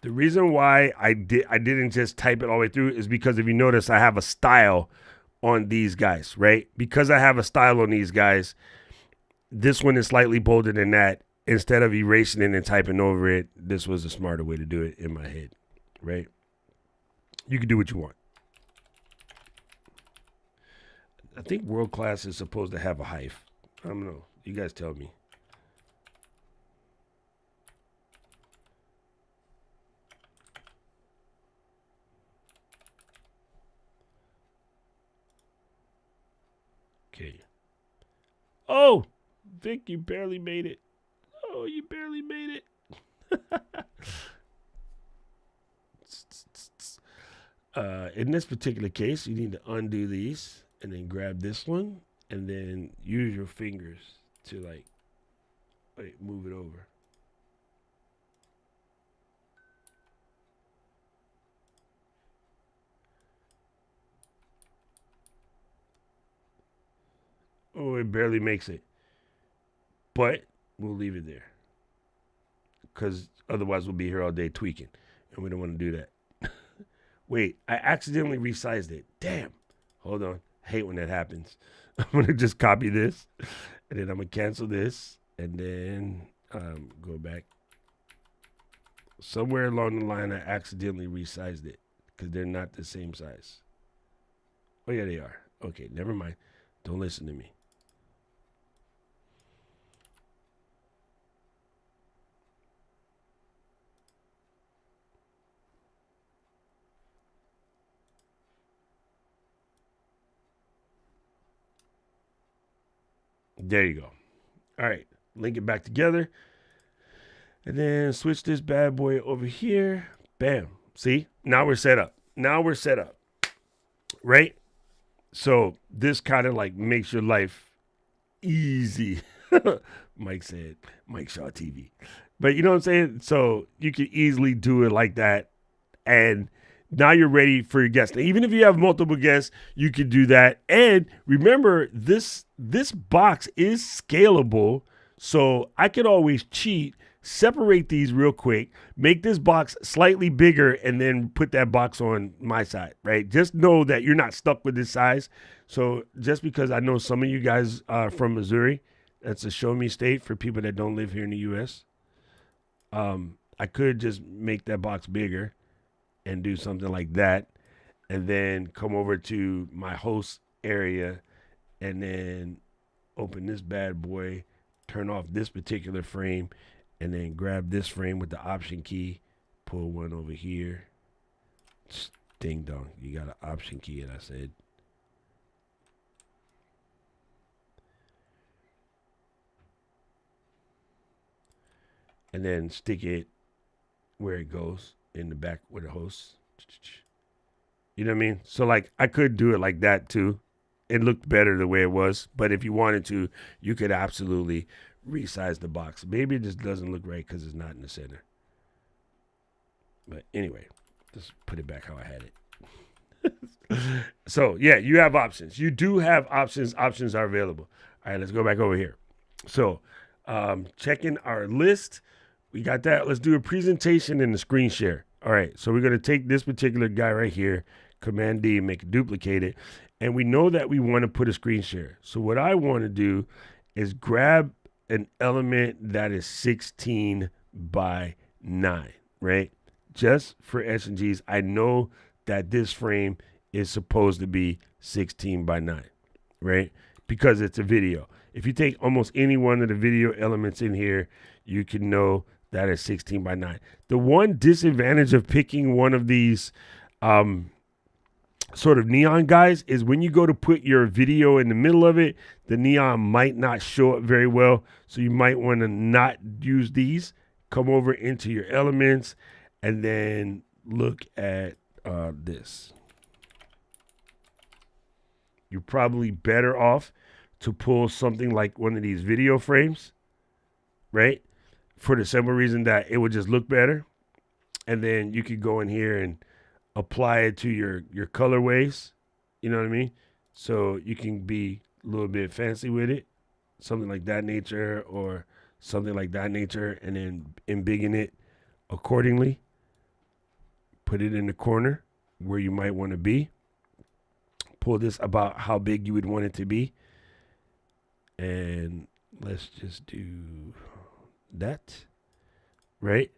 The reason why I didn't just type it all the way through is because if you notice, I have a style on these guys, right? Because I have a style on these guys, this one is slightly bolder than that. Instead of erasing it and typing over it, this was a smarter way to do it in my head, right? You can do what you want. I think world class is supposed to have a hyphen. I don't know. You guys tell me. Okay. Oh, Vic, you barely made it. Oh, you barely made it. In this particular case, you need to undo these and then grab this one and then use your fingers to move it over. Oh, it barely makes it. But we'll leave it there. Because otherwise we'll be here all day tweaking. And we don't want to do that. Wait, I accidentally resized it. Damn. Hold on. I hate when that happens. I'm going to just copy this. And then I'm going to cancel this. And then go back. Somewhere along the line I accidentally resized it. Because they're not the same size. Oh, yeah, they are. Okay, never mind. Don't listen to me. There you go. All right. Link it back together. And then switch this bad boy over here. Bam. See? Now we're set up. Right? So this kind of makes your life easy. Mike said, Mike Shaw TV. But you know what I'm saying? So you can easily do it like that. And now you're ready for your guests. Now, even if you have multiple guests, you can do that. And remember, this box is scalable. So I could always cheat, separate these real quick, make this box slightly bigger, and then put that box on my side, right? Just know that you're not stuck with this size. So just because I know some of you guys are from Missouri, that's a show me state for people that don't live here in the U.S., I could just make that box bigger and do something like that, and then come over to my host area and then open this bad boy, turn off this particular frame, and then grab this frame with the option key, pull one over here. Ding dong, you got an option key, and I said. And then stick it where it goes, in the back with the host. You know what I mean? So like I could do it like that too. It looked better the way it was, but if you wanted to, you could absolutely resize the box. Maybe it just doesn't look right because it's not in the center. But anyway, just put it back how I had it. So yeah, you have options. You do have options. Options are available. All right, let's go back over here. So checking our list. We got that. Let's do a presentation and a screen share. All right, so we're going to take this particular guy right here, Command D, make it duplicate it. And we know that we want to put a screen share. So what I want to do is grab an element that is 16 by 9, right? Just for S&Gs, I know that this frame is supposed to be 16 by 9, right? Because it's a video. If you take almost any one of the video elements in here, you can know that is 16 by 9. The one disadvantage of picking one of these sort of neon guys is when you go to put your video in the middle of it, the neon might not show up very well. So you might want to not use these. Come over into your elements and then look at this. You're probably better off to pull something like one of these video frames, right? For the simple reason that it would just look better. And then you could go in here and apply it to your colorways. You know what I mean? So you can be a little bit fancy with it. Something like that nature or something like that nature. And then embiggen it accordingly. Put it in the corner where you might want to be. Pull this about how big you would want it to be. And let's just do that, right?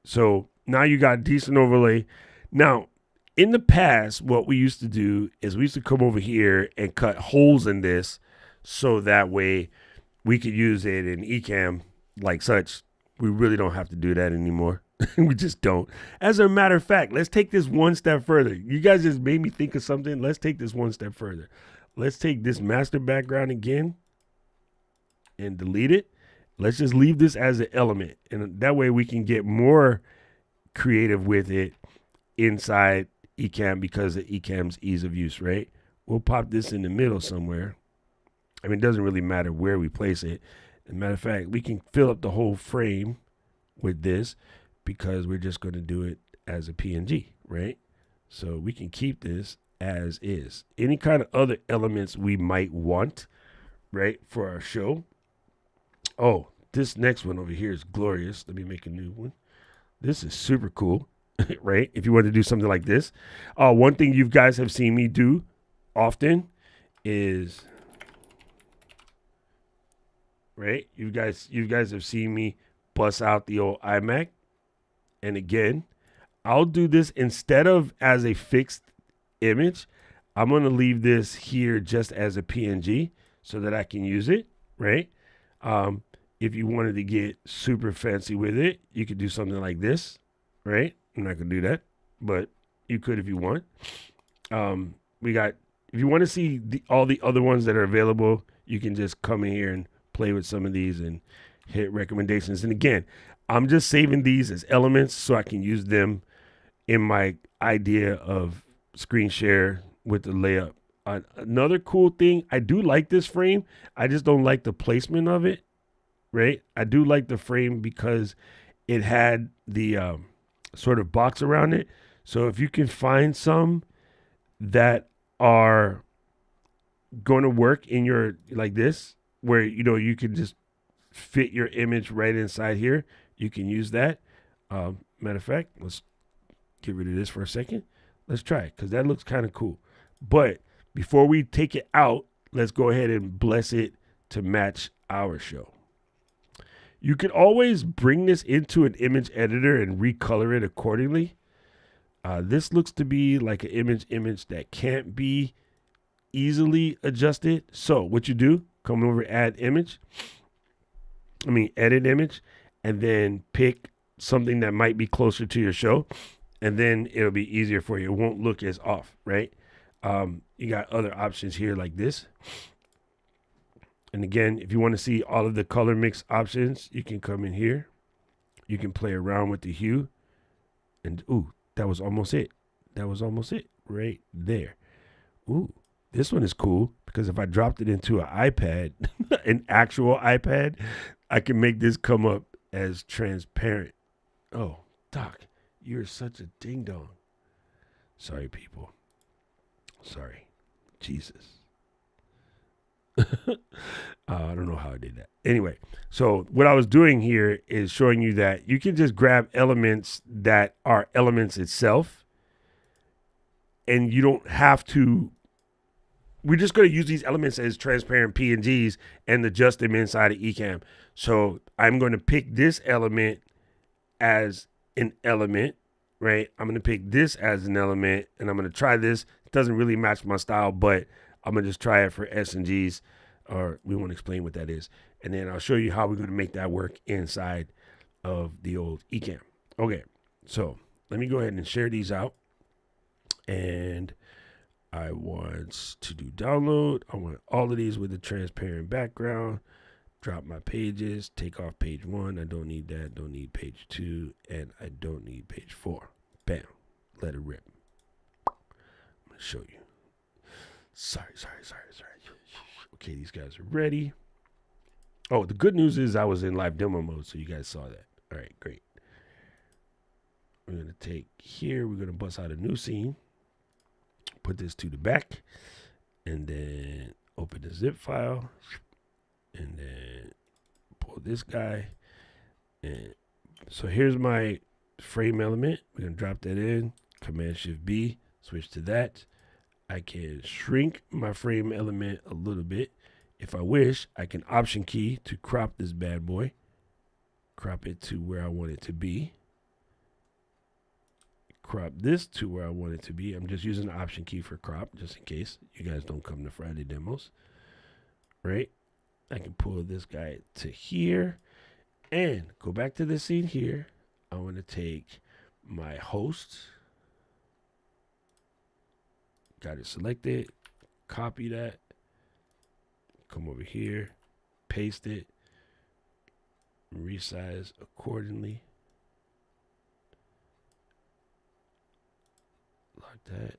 So now you got decent overlay. Now, in the past, what we used to do is we used to come over here and cut holes in this so that way we could use it in Ecamm like such. We really don't have to do that anymore. We just don't. As a matter of fact, let's take this one step further. You guys just made me think of something. Let's take this one step further. Let's take this master background again and delete it. Let's just leave this as an element. And that way we can get more creative with it inside Ecamm because of Ecamm's ease of use, right? We'll pop this in the middle somewhere. I mean, it doesn't really matter where we place it. As a matter of fact, we can fill up the whole frame with this because we're just going to do it as a PNG, right? So we can keep this as is. Any kind of other elements we might want, right, for our show. Oh, this next one over here is glorious. Let me make a new one. This is super cool, right? If you want to do something like this. One thing you guys have seen me do often is, right? You guys have seen me bust out the old iMac. And again, I'll do this instead of as a fixed image. I'm going to leave this here just as a PNG so that I can use it, right? If you wanted to get super fancy with it, you could do something like this, right? I'm not going to do that, but you could if you want. If you want to see all the other ones that are available, you can just come in here and play with some of these and hit recommendations. And again, I'm just saving these as elements so I can use them in my idea of screen share with the layup. Another cool thing, I do like this frame. I just don't like the placement of it, right? I do like the frame because it had the sort of box around it. So if you can find some that are going to work in your, like this, where, you know, you can just fit your image right inside here, you can use that. Matter of fact, let's get rid of this for a second. Let's try it because that looks kind of cool. But before we take it out, let's go ahead and bless it to match our show. You can always bring this into an image editor and recolor it accordingly. This looks to be like an image that can't be easily adjusted. So what you do come over, edit image, and then pick something that might be closer to your show, and then it'll be easier for you. It won't look as off, right? You got other options here like this. And again, if you want to see all of the color mix options, you can come in here. You can play around with the hue. And ooh, that was almost it. That was almost it right there. Ooh, this one is cool because if I dropped it into an iPad, an actual iPad, I can make this come up as transparent. Oh, Doc, you're such a ding dong. Sorry, people. Sorry. Jesus. I don't know how I did that. Anyway, so what I was doing here is showing you that you can just grab elements that are elements itself, and you don't have to. We're just going to use these elements as transparent PNGs and adjust them inside of Ecamm. So I'm going to pick this element as an element, right? I'm going to pick this as an element, and I'm going to try this. It doesn't really match my style, but I'm going to just try it for SNGs, or we won't explain what that is. And then I'll show you how we're going to make that work inside of the old Ecamm. Okay, so let me go ahead and share these out. And I want to do download. I want all of these with a transparent background. Drop my pages, take off page 1. I don't need that. Don't need page 2. And I don't need page 4. Bam. Let it rip. I'm going to show you. Sorry. Okay, these guys are ready. Oh, the good news is I was in live demo mode, so you guys saw that. All right, great. We're going to take here. We're going to bust out a new scene. Put this to the back. And then open the zip file. And then pull this guy. And so here's my frame element. We're going to drop that in. Command-Shift-B. Switch to that. I can shrink my frame element a little bit. If I wish, I can Option key to crop this bad boy. Crop it to where I want it to be. Crop this to where I want it to be. I'm just using the Option key for crop, just in case you guys don't come to Friday demos. Right? I can pull this guy to here and go back to the scene here. I want to take my host. Got it selected. Copy that. Come over here. Paste it. Resize accordingly. Lock that.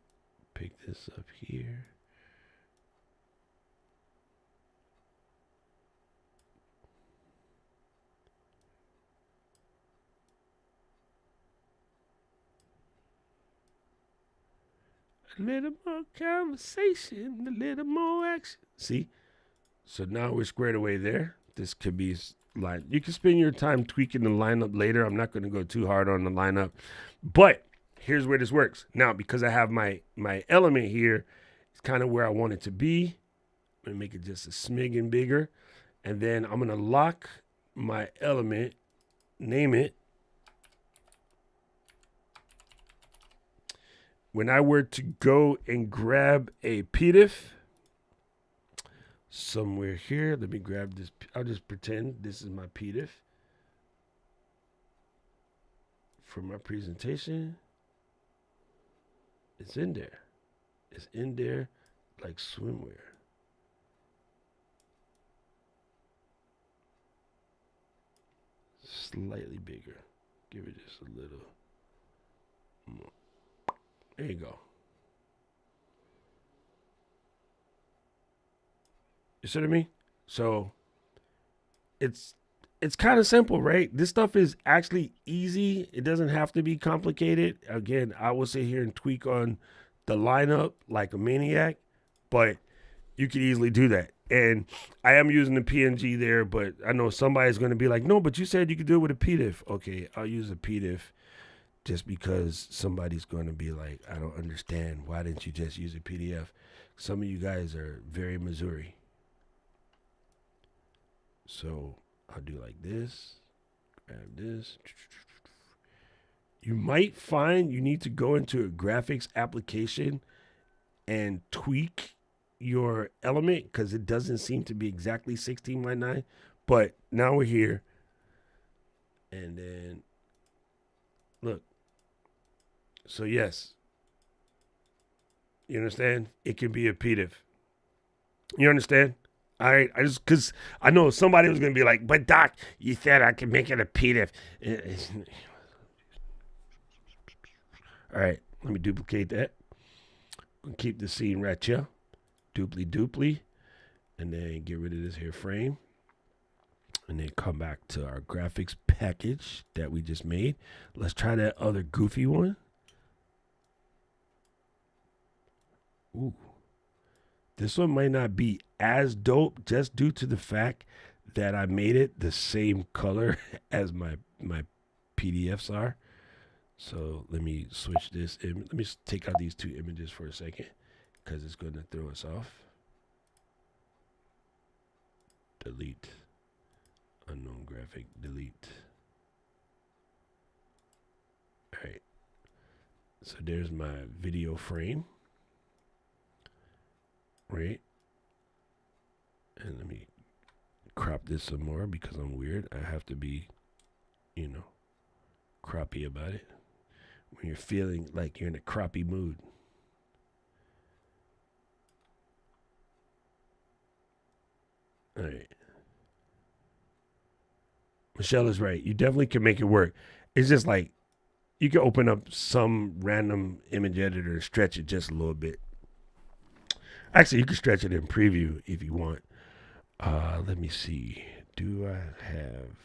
Pick this up here. A little more conversation, a little more action. See? So now we're squared away there. This could be line. You can spend your time tweaking the lineup later. I'm not going to go too hard on the lineup. But here's where this works. Now, because I have my element here, it's kind of where I want it to be. I'm going to make it just a smidgen bigger. And then I'm going to lock my element, name it. When I were to go and grab a PDIF somewhere here, let me grab this. I'll just pretend this is my PDIF for my presentation. It's in there. It's in there like swimwear. Slightly bigger. Give it just a little more. There you go. You see what I mean? So it's kind of simple, right? This stuff is actually easy. It doesn't have to be complicated. Again, I will sit here and tweak on the lineup like a maniac, but you could easily do that. And I am using the PNG there, but I know somebody's going to be like, no, but you said you could do it with a PDIF. Okay, I'll use a PDIF. Just because somebody's going to be like, I don't understand. Why didn't you just use a PDF? Some of you guys are very Missouri. So I'll do like this. Grab this. You might find you need to go into a graphics application and tweak your element because it doesn't seem to be exactly 16 by 9. But now we're here. And then, look. So, yes. You understand? It can be a PDF. You understand? All right. Because I know somebody was going to be like, but Doc, you said I can make it a PDF. All right. Let me duplicate that. Keep the scene right here. Duply. And then get rid of this here frame. And then come back to our graphics package that we just made. Let's try that other goofy one. Ooh. This one might not be as dope just due to the fact that I made it the same color as my PDFs are. So let me switch this. Let me take out these 2 images for a second because it's going to throw us off. Delete. Unknown graphic. Delete. All right. So there's my video frame. Right. And let me crop this some more because I'm weird. I have to be, croppy about it. When you're feeling like you're in a croppy mood. All right. Michelle is right. You definitely can make it work. It's just like you can open up some random image editor and stretch it just a little bit. Actually, you can stretch it in preview if you want. Let me see. Do I have...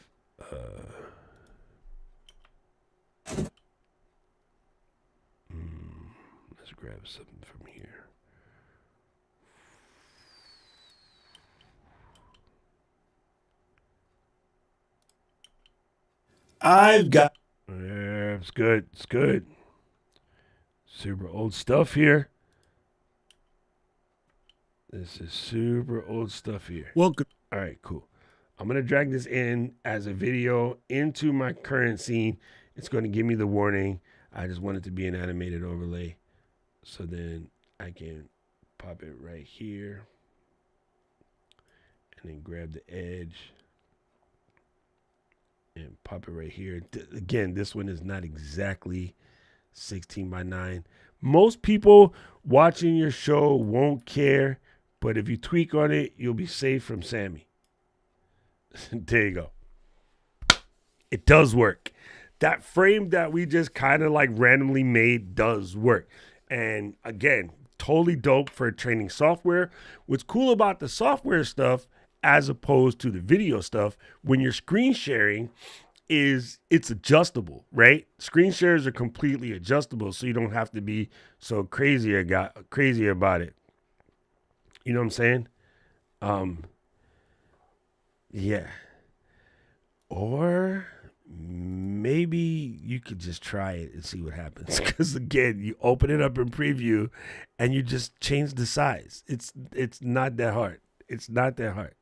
let's grab something from here. I've got... Yeah, it's good. It's good. Super old stuff here. This is super old stuff here. Welcome. All right, cool. I'm going to drag this in as a video into my current scene. It's going to give me the warning. I just want it to be an animated overlay. So then I can pop it right here. And then grab the edge. And pop it right here. Again, this one is not exactly 16 by 9. Most people watching your show won't care. But if you tweak on it, you'll be safe from Sammy. There you go. It does work. That frame that we just kind of like randomly made does work. And again, totally dope for training software. What's cool about the software stuff as opposed to the video stuff, when you're screen sharing, is it's adjustable, right? Screen shares are completely adjustable, so you don't have to be so crazy about it. You know what I'm saying? Yeah. Or maybe you could just try it and see what happens. Because again, you open it up in preview and you just change the size. It's not that hard. It's not that hard.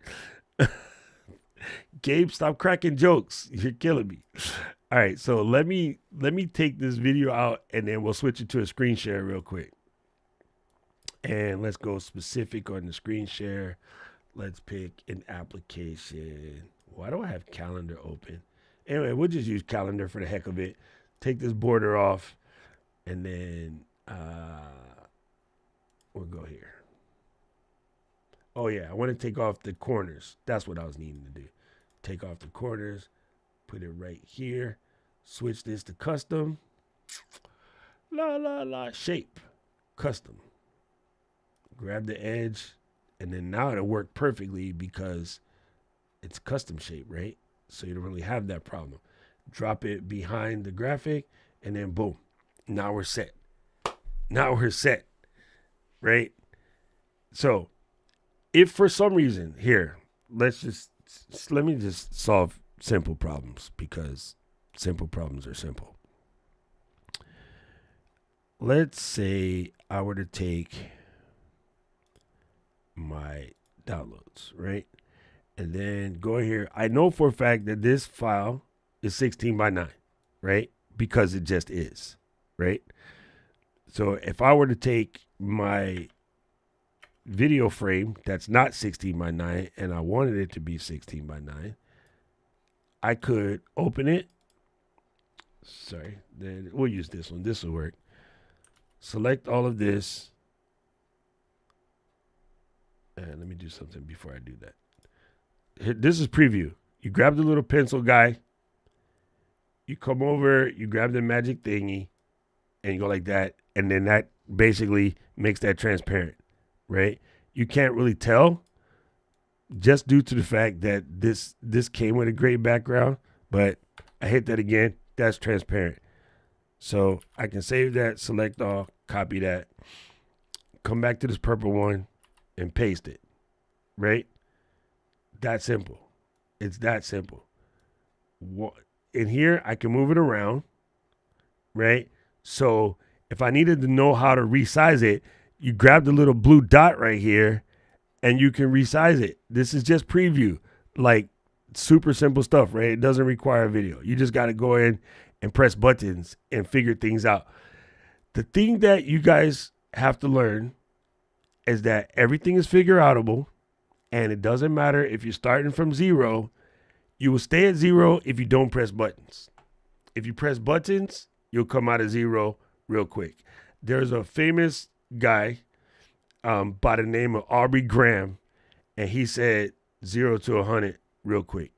Gabe, stop cracking jokes. You're killing me. All right, so let me take this video out and then we'll switch it to a screen share real quick. And let's go specific on the screen share. Let's pick an application. Why do I have calendar open? Anyway, we'll just use calendar for the heck of it. Take this border off. And then we'll go here. Oh, yeah. I want to take off the corners. That's what I was needing to do. Take off the corners. Put it right here. Switch this to custom. Shape. Custom. Grab the edge, and then now it'll work perfectly because it's custom shape, right? So you don't really have that problem. Drop it behind the graphic, and then boom. Now we're set. Right? So if for some reason, here, let me just solve simple problems because simple problems are simple. Let's say I were to take my downloads, right? And then go here. I know for a fact that this file is 16 by 9, right? Because it just is, right? So if I were to take my video frame that's not 16 by 9 and I wanted it to be 16 by 9, I could open it. Sorry, then we'll use this one. This will work. Select all of this. And let me do something before I do that. This is preview. You grab the little pencil guy. You come over, you grab the magic thingy, and you go like that. And then that basically makes that transparent, right? You can't really tell just due to the fact that this came with a gray background. But I hit that again. That's transparent. So I can save that, select all, copy that, come back to this purple one and paste it, right? That simple. It's that simple. In here, I can move it around, right? So if I needed to know how to resize it, you grab the little blue dot right here and you can resize it. This is just preview, like super simple stuff, right? It doesn't require a video. You just got to go in and press buttons and figure things out. The thing that you guys have to learn is that everything is figure outable, and it doesn't matter if you're starting from 0. You will stay at 0 if you don't press buttons. If you press buttons, you'll come out of 0 real quick. There's a famous guy by the name of Aubrey Graham, and he said 0 to 100 real quick.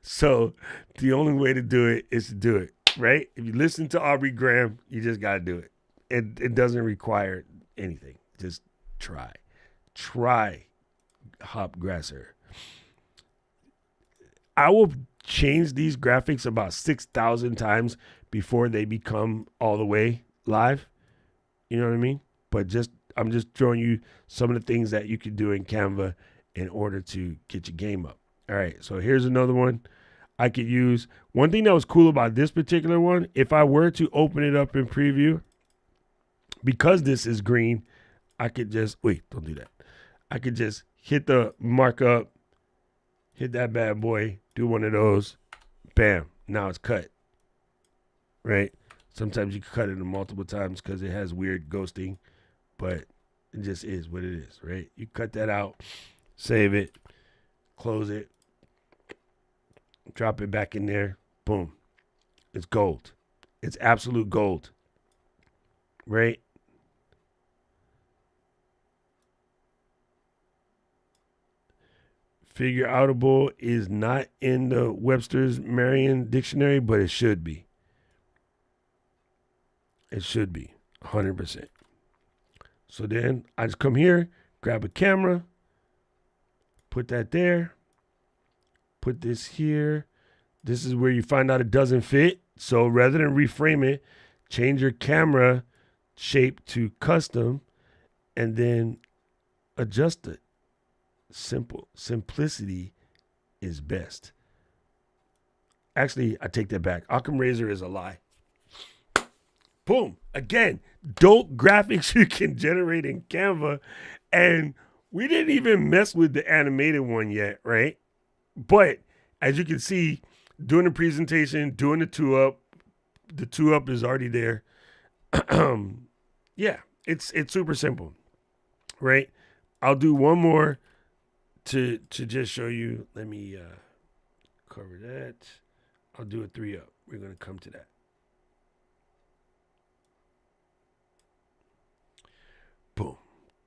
So the only way to do it is to do it, right? If you listen to Aubrey Graham, you just got to do it. It doesn't require anything. Just try. Try Hopgrasser. I will change these graphics about 6,000 times before they become all the way live. You know what I mean? But I'm just showing you some of the things that you can do in Canva in order to get your game up. All right, so here's another one I could use. One thing that was cool about this particular one, if I were to open it up in preview, because this is green, I could just, wait, don't do that. I could just hit the markup, hit that bad boy, do one of those, bam, now it's cut, right? Sometimes you can cut it in multiple times because it has weird ghosting, but it just is what it is, right? You cut that out, save it, close it, drop it back in there, boom. It's gold. It's absolute gold, right? Figure outable is not in the Webster's Merriam Dictionary, but it should be. It should be 100%. So then I just come here, grab a camera, put that there, put this here. This is where you find out it doesn't fit. So rather than reframe it, change your camera shape to custom and then adjust it. Simple. Simplicity is best. Actually, I take that back. Occam Razor is a lie. Boom. Again, dope graphics you can generate in Canva. And we didn't even mess with the animated one yet, right? But as you can see, doing the presentation, doing the 2-up is already there. Yeah, it's super simple, right? I'll do one more to just show you. Let me cover that. I'll do a 3-up. We're going to come to that. Boom.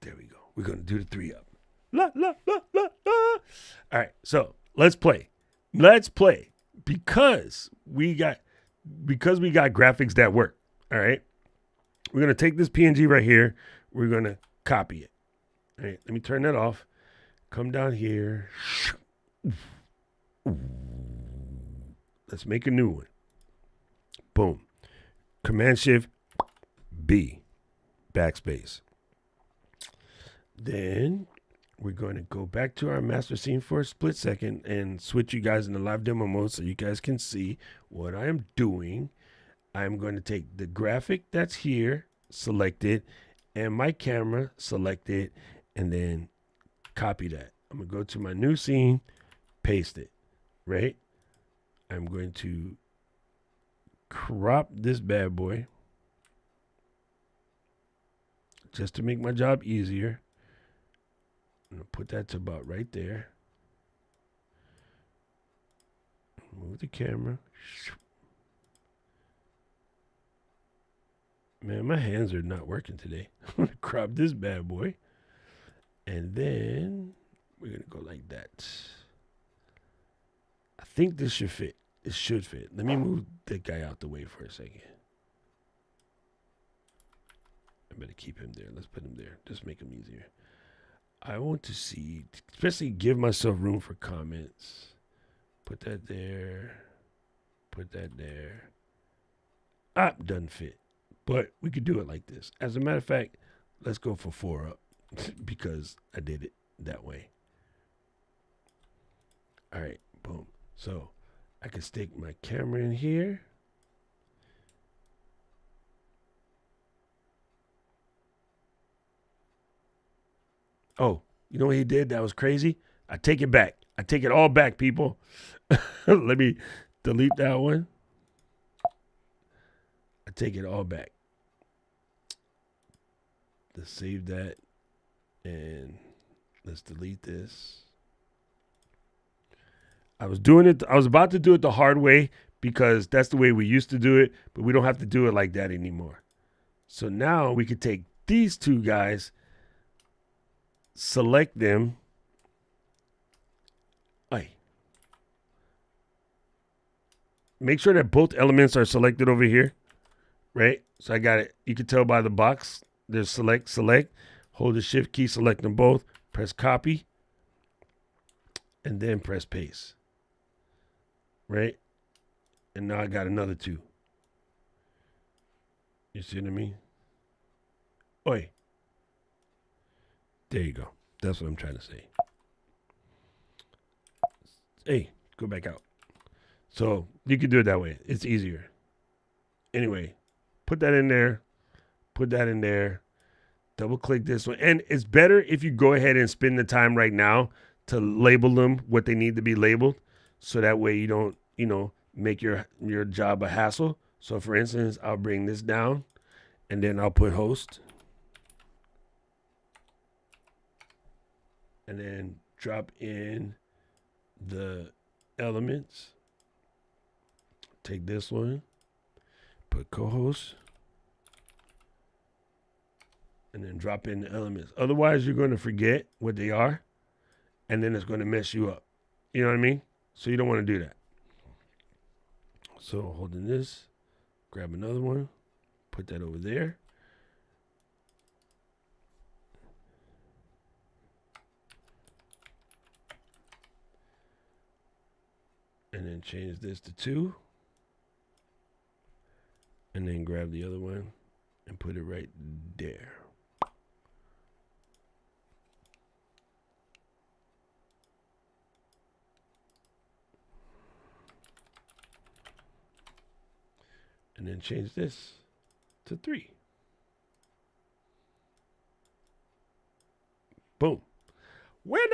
There we go. We're going to do the 3-up. La, la, la, la, la. All right. So let's play. Let's play because we got graphics that work. All right. We're going to take this PNG right here. We're going to copy it. All right. Let me turn that off. Come down here. Let's make a new one. Boom. Command-Shift-B. Backspace. Then we're going to go back to our master scene for a split second and switch you guys into live demo mode so you guys can see what I am doing. I'm going to take the graphic that's here, select it, and my camera, select it, and then copy that. I'm going to go to my new scene, paste it, right? I'm going to crop this bad boy just to make my job easier, I'm going to put that to about right there. Move the camera. Man, my hands are not working today. I'm going to crop this bad boy. And then we're going to go like that. I think this should fit. It should fit. Let me move that guy out the way for a second. I better keep him there. Let's put him there. Just make him easier. I want to see, especially give myself room for comments. Put that there. Put that there. Doesn't fit. But we could do it like this. As a matter of fact, let's go for 4 up because I did it that way. All right, boom. So I can stick my camera in here. Oh, you know what he did? That was crazy. I take it back. I take it all back, people. Let me delete that one. I take it all back. Let's save that. And let's delete this. I was about to do it the hard way because that's the way we used to do it, but we don't have to do it like that anymore. So now we could take these two guys, select them. Make sure that both elements are selected over here, right? So I got it. You can tell by the box. There's select. Hold the shift key, select them both. Press copy. And then press paste. Right? And now I got another 2. You see what I mean? Oi. There you go. That's what I'm trying to say. Hey, go back out. So you can do it that way. It's easier. Anyway, put that in there. Put that in there. Double click this one. And it's better if you go ahead and spend the time right now to label them what they need to be labeled. So that way you don't, make your job a hassle. So for instance, I'll bring this down and then I'll put host. And then drop in the elements. Take this one, put co-host, and then drop in the elements. Otherwise, you're going to forget what they are, and then it's going to mess you up. You know what I mean? So you don't want to do that. So holding this, grab another one, put that over there. And then change this to 2. And then grab the other one and put it right there. And then change this to 3. Boom. Winner,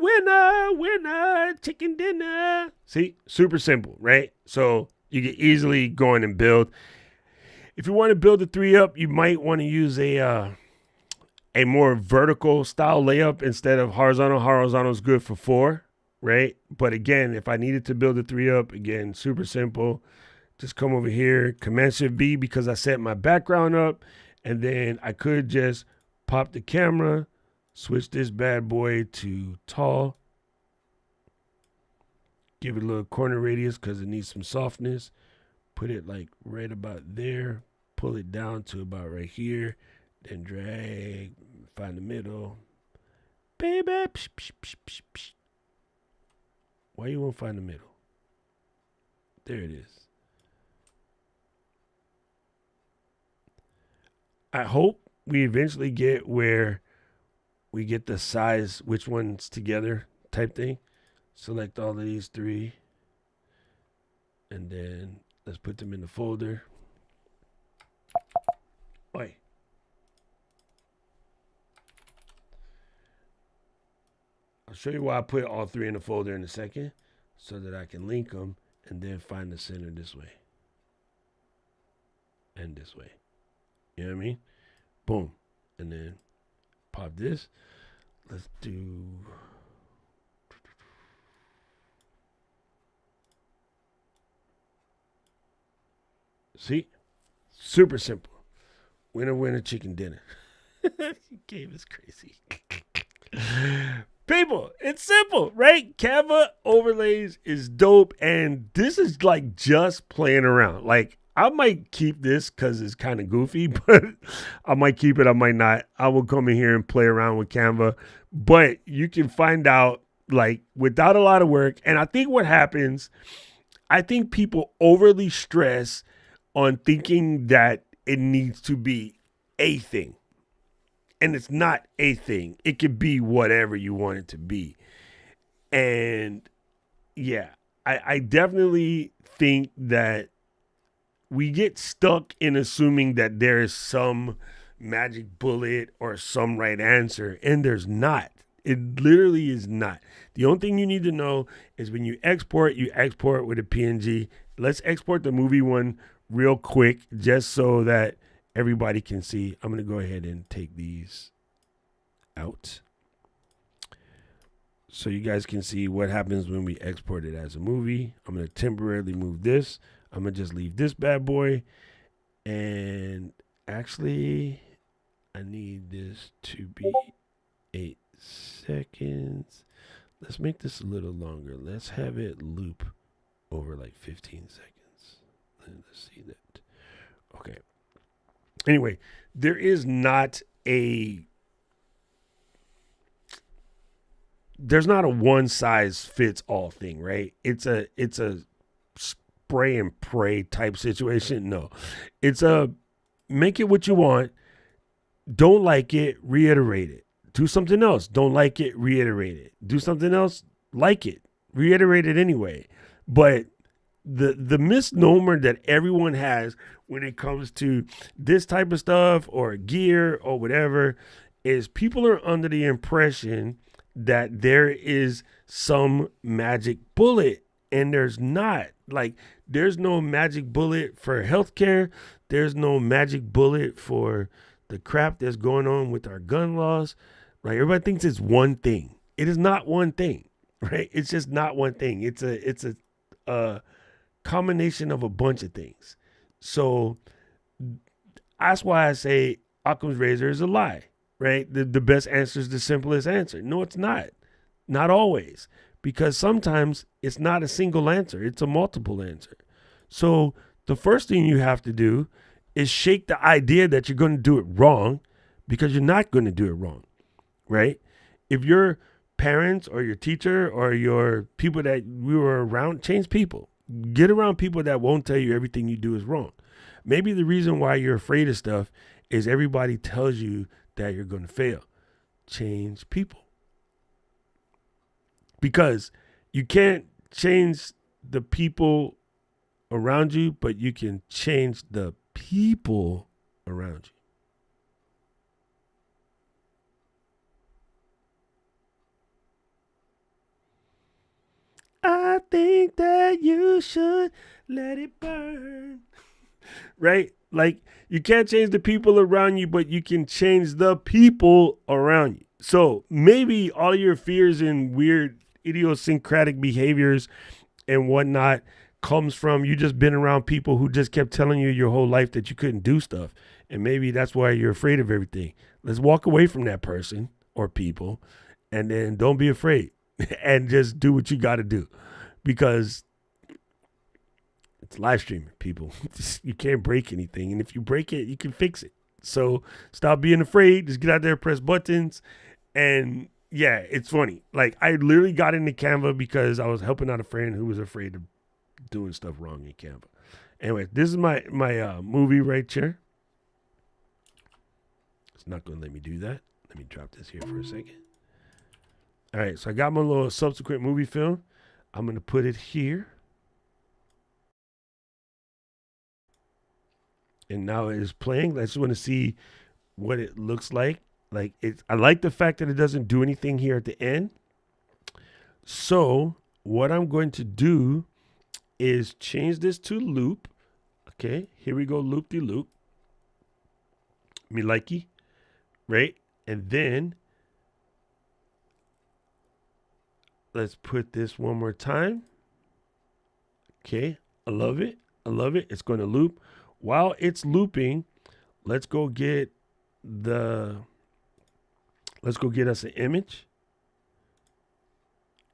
winner, winner, chicken dinner. See, super simple, right? So you can easily go in and build. If you want to build a 3-up, you might want to use a more vertical style layup instead of horizontal. Horizontal is good for 4, right? But again, if I needed to build a 3-up, again, super simple. Just come over here, Command-Shift-B because I set my background up, and then I could just pop the camera, switch this bad boy to tall, give it a little corner radius because it needs some softness. Put it like right about there. Pull it down to about right here. Then drag. Find the middle. Baby. Psh, psh, psh, psh, psh. Why you won't find the middle? There it is. I hope we eventually get where we get the size, which one's together type thing. Select all of these 3. And then let's put them in the folder. Oi. I'll show you why I put all 3 in the folder in a second so that I can link them and then find the center this way. And this way. You know what I mean? Boom. and then pop this. Let's do. See? Super simple. Winner, winner, chicken dinner. Game is crazy. People, it's simple, right? Canva overlays is dope, and this is like just playing around. Like, I might keep this because it's kind of goofy, but I might keep it, I might not. I will come in here and play around with Canva, but you can find out, like, without a lot of work. And I think what happens, I think people overly stress on thinking that it needs to be a thing. And it's not a thing. It could be whatever you want it to be. And yeah, I definitely think that we get stuck in assuming that there is some magic bullet or some right answer, and there's not. It literally is not. The only thing you need to know is when you export with a PNG. Let's export the movie one real quick just so that everybody can see. I'm going to go ahead and take these out so you guys can see what happens when we export it as a movie. I'm going to temporarily move this. I'm going to just leave this bad boy. And actually, I need this to be 8 seconds. Let's make this a little longer. Let's have it loop over like 15 seconds. Let's see that. Okay. Anyway, there's not a one size fits all thing, right? It's a spray and pray type situation. No, it's a make it what you want. Don't like it, reiterate it. Do something else. Don't like it, reiterate it. Do something else, like it, reiterate it anyway. But the misnomer that everyone has when it comes to this type of stuff or gear or whatever is people are under the impression that there is some magic bullet, and there's not. Like, there's no magic bullet for healthcare. There's no magic bullet for the crap that's going on with our gun laws. Right? Everybody thinks it's one thing. It is not one thing, right? It's just not one thing. It's a combination of a bunch of things. So that's why I say Occam's razor is a lie, right? The best answer is the simplest answer. No, it's not. Not always. Because sometimes it's not a single answer. It's a multiple answer. So the first thing you have to do is shake the idea that you're going to do it wrong, because you're not going to do it wrong, right? If your parents or your teacher or your people that we were around, change people. Get around people that won't tell you everything you do is wrong. Maybe the reason why you're afraid of stuff is everybody tells you that you're going to fail. Change people. Because you can't change the people around you, but you can change the people around you. I think that you should let it burn. Right? Like, you can't change the people around you, but you can change the people around you. So maybe all your fears and weird idiosyncratic behaviors and whatnot comes from you just been around people who just kept telling you your whole life that you couldn't do stuff. And maybe that's why you're afraid of everything. Let's walk away from that person or people, and then don't be afraid and just do what you got to do, because it's live streaming, people. You can't break anything. And if you break it, you can fix it. So stop being afraid. Just get out there, press buttons. And yeah, it's funny. Like, I literally got into Canva because I was helping out a friend who was afraid of doing stuff wrong in Canva. Anyway, this is my movie right here. It's not going to let me do that. Let me drop this here for a second. All right, so I got my little subsequent movie film. I'm going to put it here. And now it is playing. I just want to see what it looks like. Like, I like the fact that it doesn't do anything here at the end. So what I'm going to do is change this to loop. Okay, here we go, loop-de-loop. Me likey. right? And then let's put this one more time. Okay, I love it. I love it. It's going to loop. While it's looping, let's go get us an image.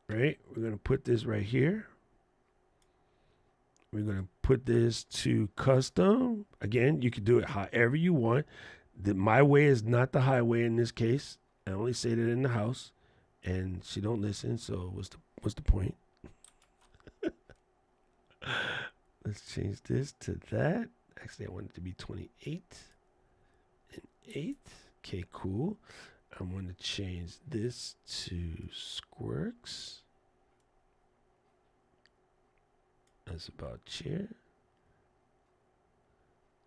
Right? We're going to put this right here. We're going to put this to custom. Again, you can do it however you want. My way is not the highway in this case. I only say that in the house, and she don't listen. So what's the point? Let's change this to that. Actually, I want it to be 28 and 8. Okay, cool. I want to change this to Squirks. That's about chair.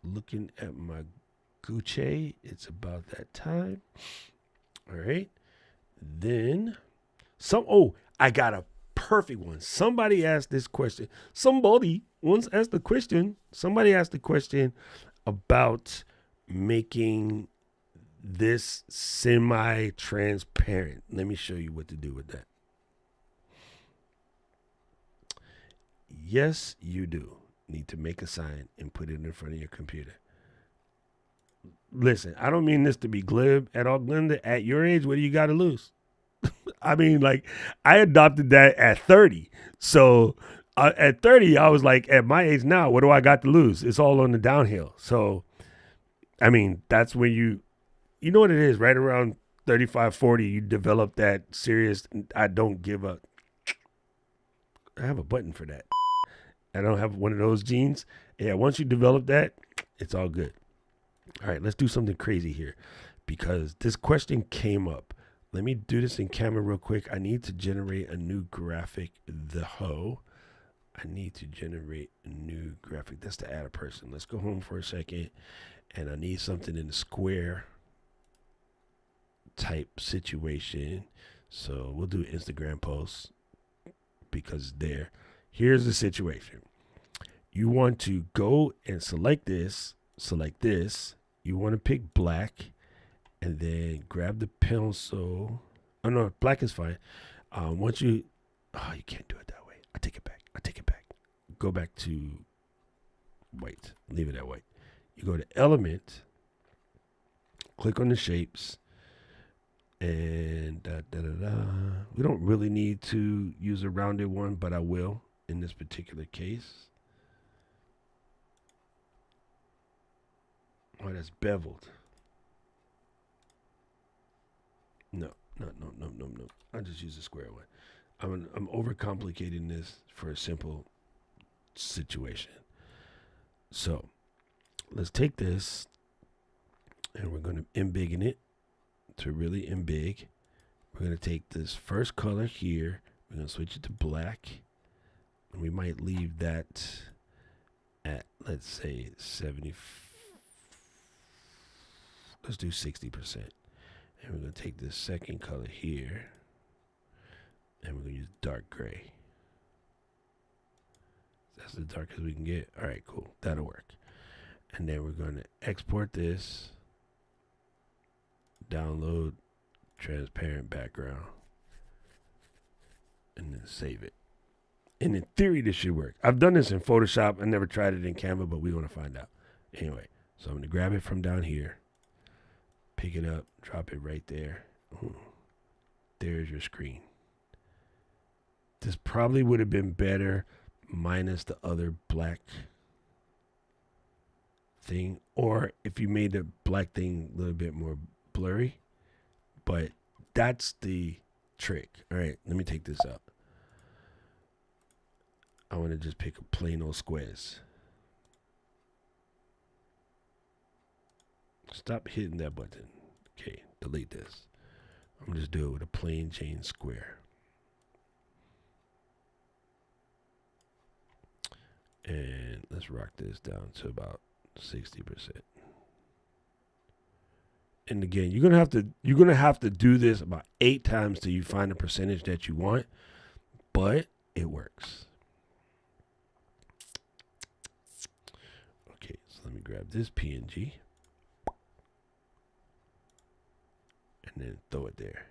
Looking at my Gucci, it's about that time. All right. Then I got a perfect one. Somebody asked this question. Somebody once asked the question. Somebody asked the question about making this semi-transparent. Let me show you what to do with that. Yes, you do need to make a sign and put it in front of your computer. Listen, I don't mean this to be glib at all, Glenda. At your age, what do you got to lose? I mean, like, I adopted that at 30. So at 30, I was like, at my age now, what do I got to lose? It's all on the downhill. So, I mean, that's when you know what it is, right around 35, 40, you develop that serious, I don't give up. I have a button for that. I don't have one of those genes. Yeah, once you develop that, it's all good. All right, let's do something crazy here because this question came up. Let me do this in Canva real quick. I need to generate a new graphic. I need to generate a new graphic. That's to add a person. Let's go home for a second. And I need something in the square type situation. So we'll do Instagram posts because it's there. Here's the situation. You want to go and select this. You want to pick black. And then grab the pencil. Oh, no, black is fine. You can't do it that way. I take it back. Go back to white. Leave it at white. You go to element. Click on the shapes. And we don't really need to use a rounded one, but I will in this particular case. Oh, that's beveled. No. I just use a square one. I'm overcomplicating this for a simple situation. So let's take this and we're going to embiggen it to really embig. We're going to take this first color here. We're going to switch it to black. And we might leave that at, let's say, 70. Let's do 60%. And we're going to take this second color here. And we're going to use dark gray. That's the darkest we can get. All right, cool. That'll work. And then we're going to export this. Download transparent background. And then save it. And in theory, this should work. I've done this in Photoshop. I never tried it in Canva, but we're going to find out. Anyway, so I'm going to grab it from down here. Pick it up, drop it right there. Ooh, there's your screen. This probably would have been better minus the other black thing. Or if you made the black thing a little bit more blurry. But that's the trick. All right, let me take this out. I want to just pick a plain old squares. Stop hitting that button. Okay, delete this. I'm going to just do it with a plain Jane square. And let's rock this down to about 60%. And again, you're gonna have to do this about 8 times till you find the percentage that you want, but it works. Okay, so let me grab this PNG. and then throw it there.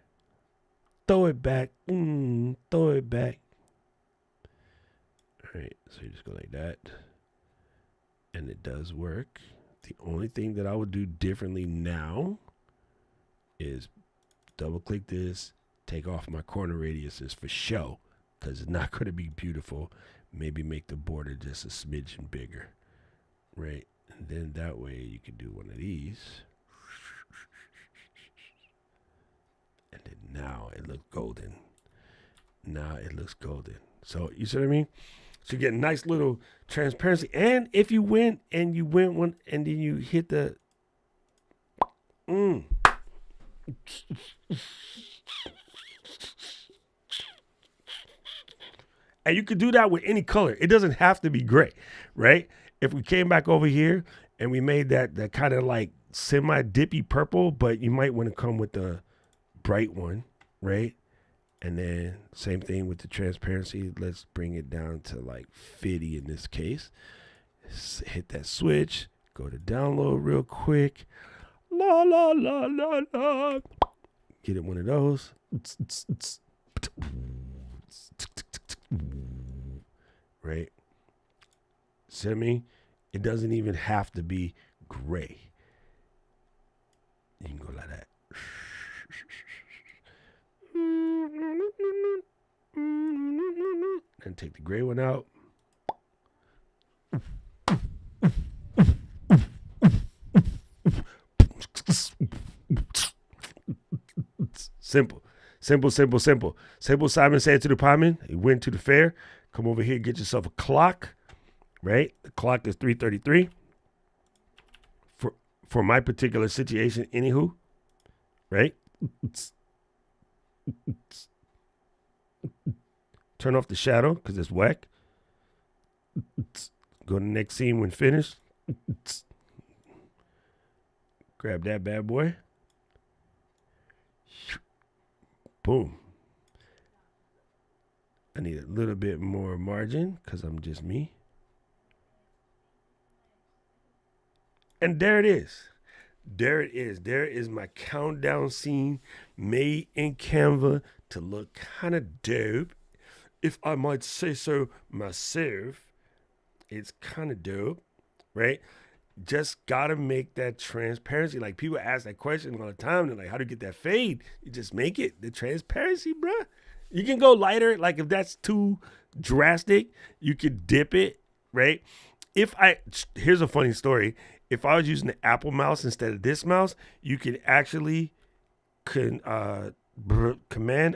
Throw it back. Throw it back. All right, so you just go like that. And it does work. The only thing that I would do differently now is double click this, take off my corner radiuses for show, because it's not going to be beautiful. Maybe make the border just a smidgen bigger, right? And then that way you can do one of these. And then now it looks golden. Now it looks golden. So you see what I mean? So you get a nice little transparency. And if you went one and then you hit the and you could do that with any color. It doesn't have to be gray, right? If we came back over here and we made that kind of like semi-dippy purple, but you might want to come with the bright one, right? And then same thing with the transparency. Let's bring it down to like 50 in this case. Hit that switch. Go to download real quick. La, la, la, la, la. Get it one of those. Right? See what I mean? It doesn't even have to be gray. You can go like that. And take the gray one out. Simple. Simple, simple, simple. Simple Simon said to the pieman, he went to the fair. Come over here, get yourself a clock. Right? The clock is 3:33. For my particular situation, anywho. Right? Turn off the shadow because it's whack. Go to the next scene when finished. Grab that bad boy. Boom. I need a little bit more margin because I'm just me. And there it is. There it is. There is my countdown scene made in Canva to look kind of dope. If I might say so myself, it's kind of dope, right? Just got to make that transparency. Like people ask that question all the time. They're like, how do you get that fade? You just make it. The transparency, bruh. You can go lighter. Like if that's too drastic, you could dip it, right? Here's a funny story. If I was using the Apple mouse instead of this mouse, you could actually command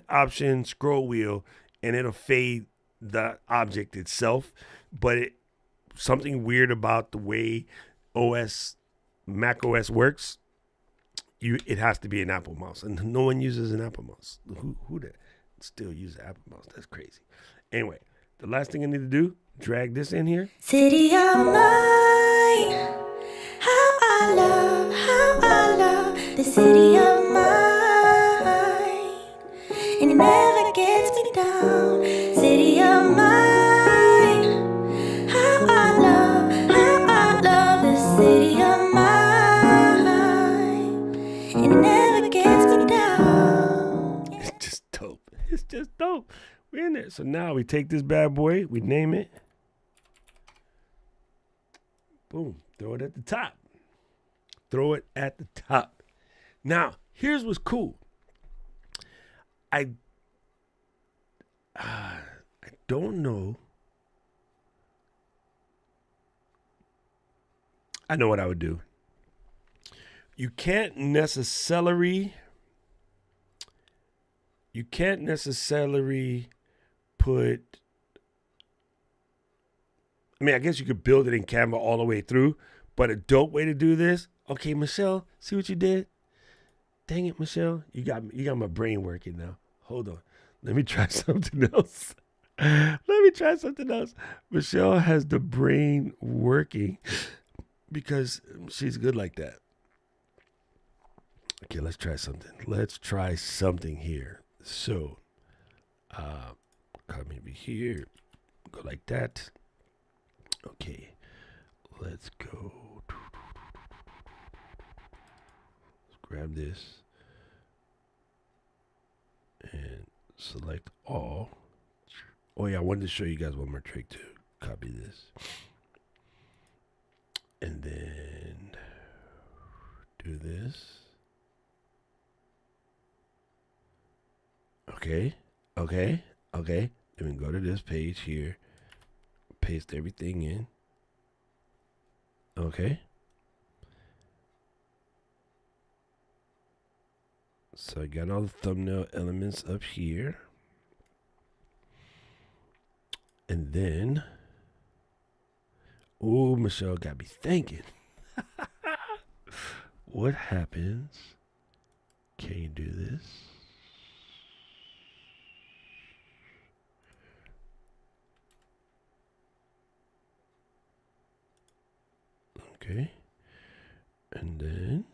option scroll wheel and it'll fade the object itself. But something weird about the way Mac OS works, it has to be an Apple mouse, and no one uses an Apple mouse. Who that still uses an Apple mouse? That's crazy. Anyway, the last thing I need to do, drag this in here. City of mine, how I love the city of mine, and it never gets me down. City of mine, how I love the city of mine, and it never gets me down. It's just dope. It's just dope. We're in there. So now we take this bad boy, we name it. Boom. Throw it at the top. Throw it at the top. Now, here's what's cool. I don't know. I know what I would do. You can't necessarily put, I guess you could build it in Canva all the way through, but a dope way to do this. Okay, Michelle, see what you did? Dang it, Michelle. You got my brain working now. Hold on. Let me try something else. Michelle has the brain working because she's good like that. Okay, let's try something here. So, come over here. Go like that. Okay, let's go. Let's grab this. and select all. Oh yeah, I wanted to show you guys one more trick too. Copy this. And then do this. Okay. Then we go to this page here. Paste everything in. Okay. So I got all the thumbnail elements up here. And then, oh, Michelle got me thinking. What happens? Can you do this? Okay. And then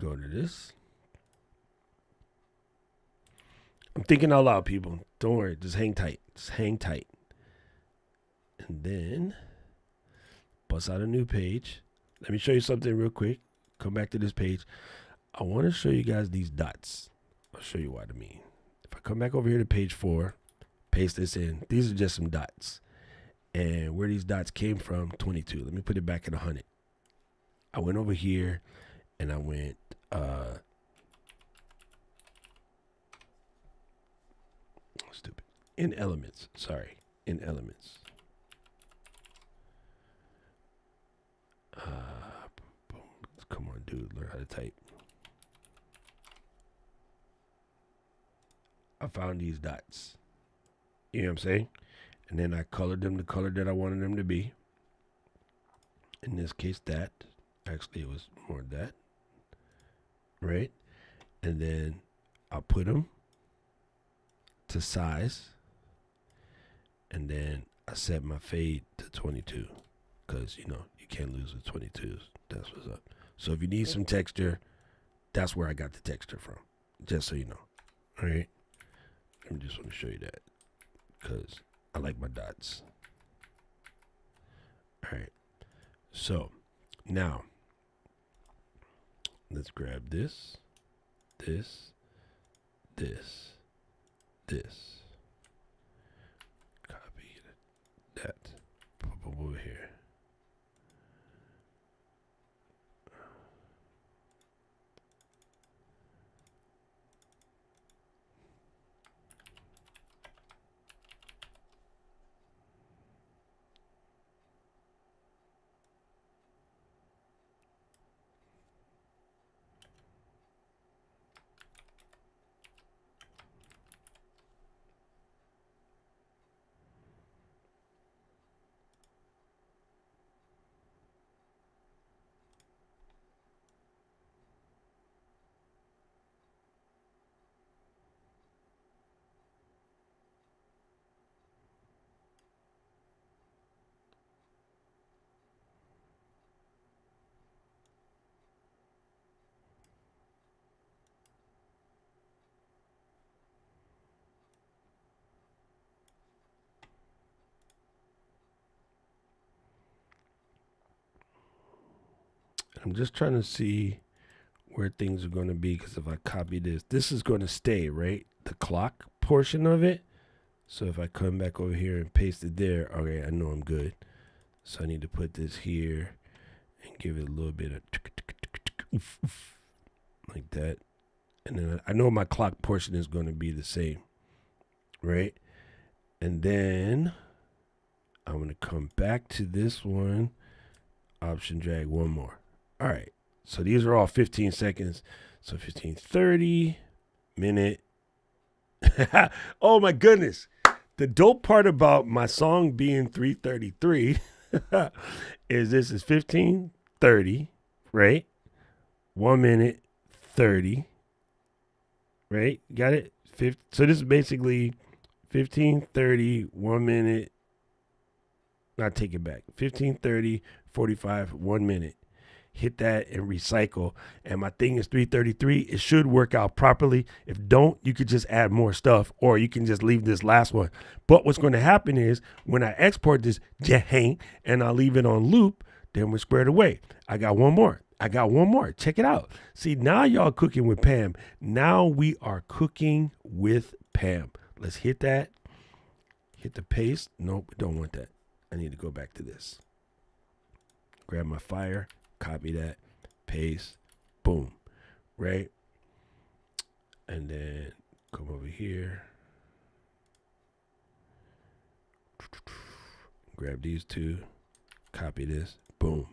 go to this. I'm thinking out loud, people. Don't worry. Just hang tight. And then bust out a new page. Let me show you something real quick. Come back to this page. I want to show you guys these dots. I'll show you what I mean. If I come back over here to page 4, paste this in. These are just some dots. And where these dots came from, 22. Let me put it back at 100. I went over here and I went stupid. In elements. Sorry. In elements. Come on, dude. Learn how to type. I found these dots. You know what I'm saying? And then I colored them the color that I wanted them to be. In this case, that. Actually, it was more that. Right? And then I'll put them to size. And then I set my fade to 22. Because, you know, you can't lose with 22s. That's what's up. So if you need some texture, that's where I got the texture from. Just so you know. All right? I just want to show you that. Because I like my dots. All right. So now let's grab this. Copy that. Pop over here. I'm just trying to see where things are going to be, because if I copy this is going to stay, right? The clock portion of it. So if I come back over here and paste it there, okay, I know I'm good. So I need to put this here and give it a little bit of like that. And then I know my clock portion is going to be the same, right? And then I'm going to come back to this one, option drag one more. All right, so these are all 15 seconds. So 15, 30, minute. Oh my goodness. The dope part about my song being 3:33 is this is 15, 30, right? 1 minute, 30, right? Got it? So this is basically 15, 30, 1 minute. Not take it back. 15, 30, 45, 1 minute. Hit that and recycle. And my thing is 333. It should work out properly. If don't, you could just add more stuff, or you can just leave this last one. But what's going to happen is when I export this and I leave it on loop, Then we're squared away. I got one more. Check it out. See, now y'all cooking with Pam. Now we are cooking with Pam. Let's hit that. Hit the paste. Nope, we don't want that. I need to go back to this. Grab my fire. Copy that. Paste. Boom. Right? And then come over here. Grab these two. Copy this. Boom.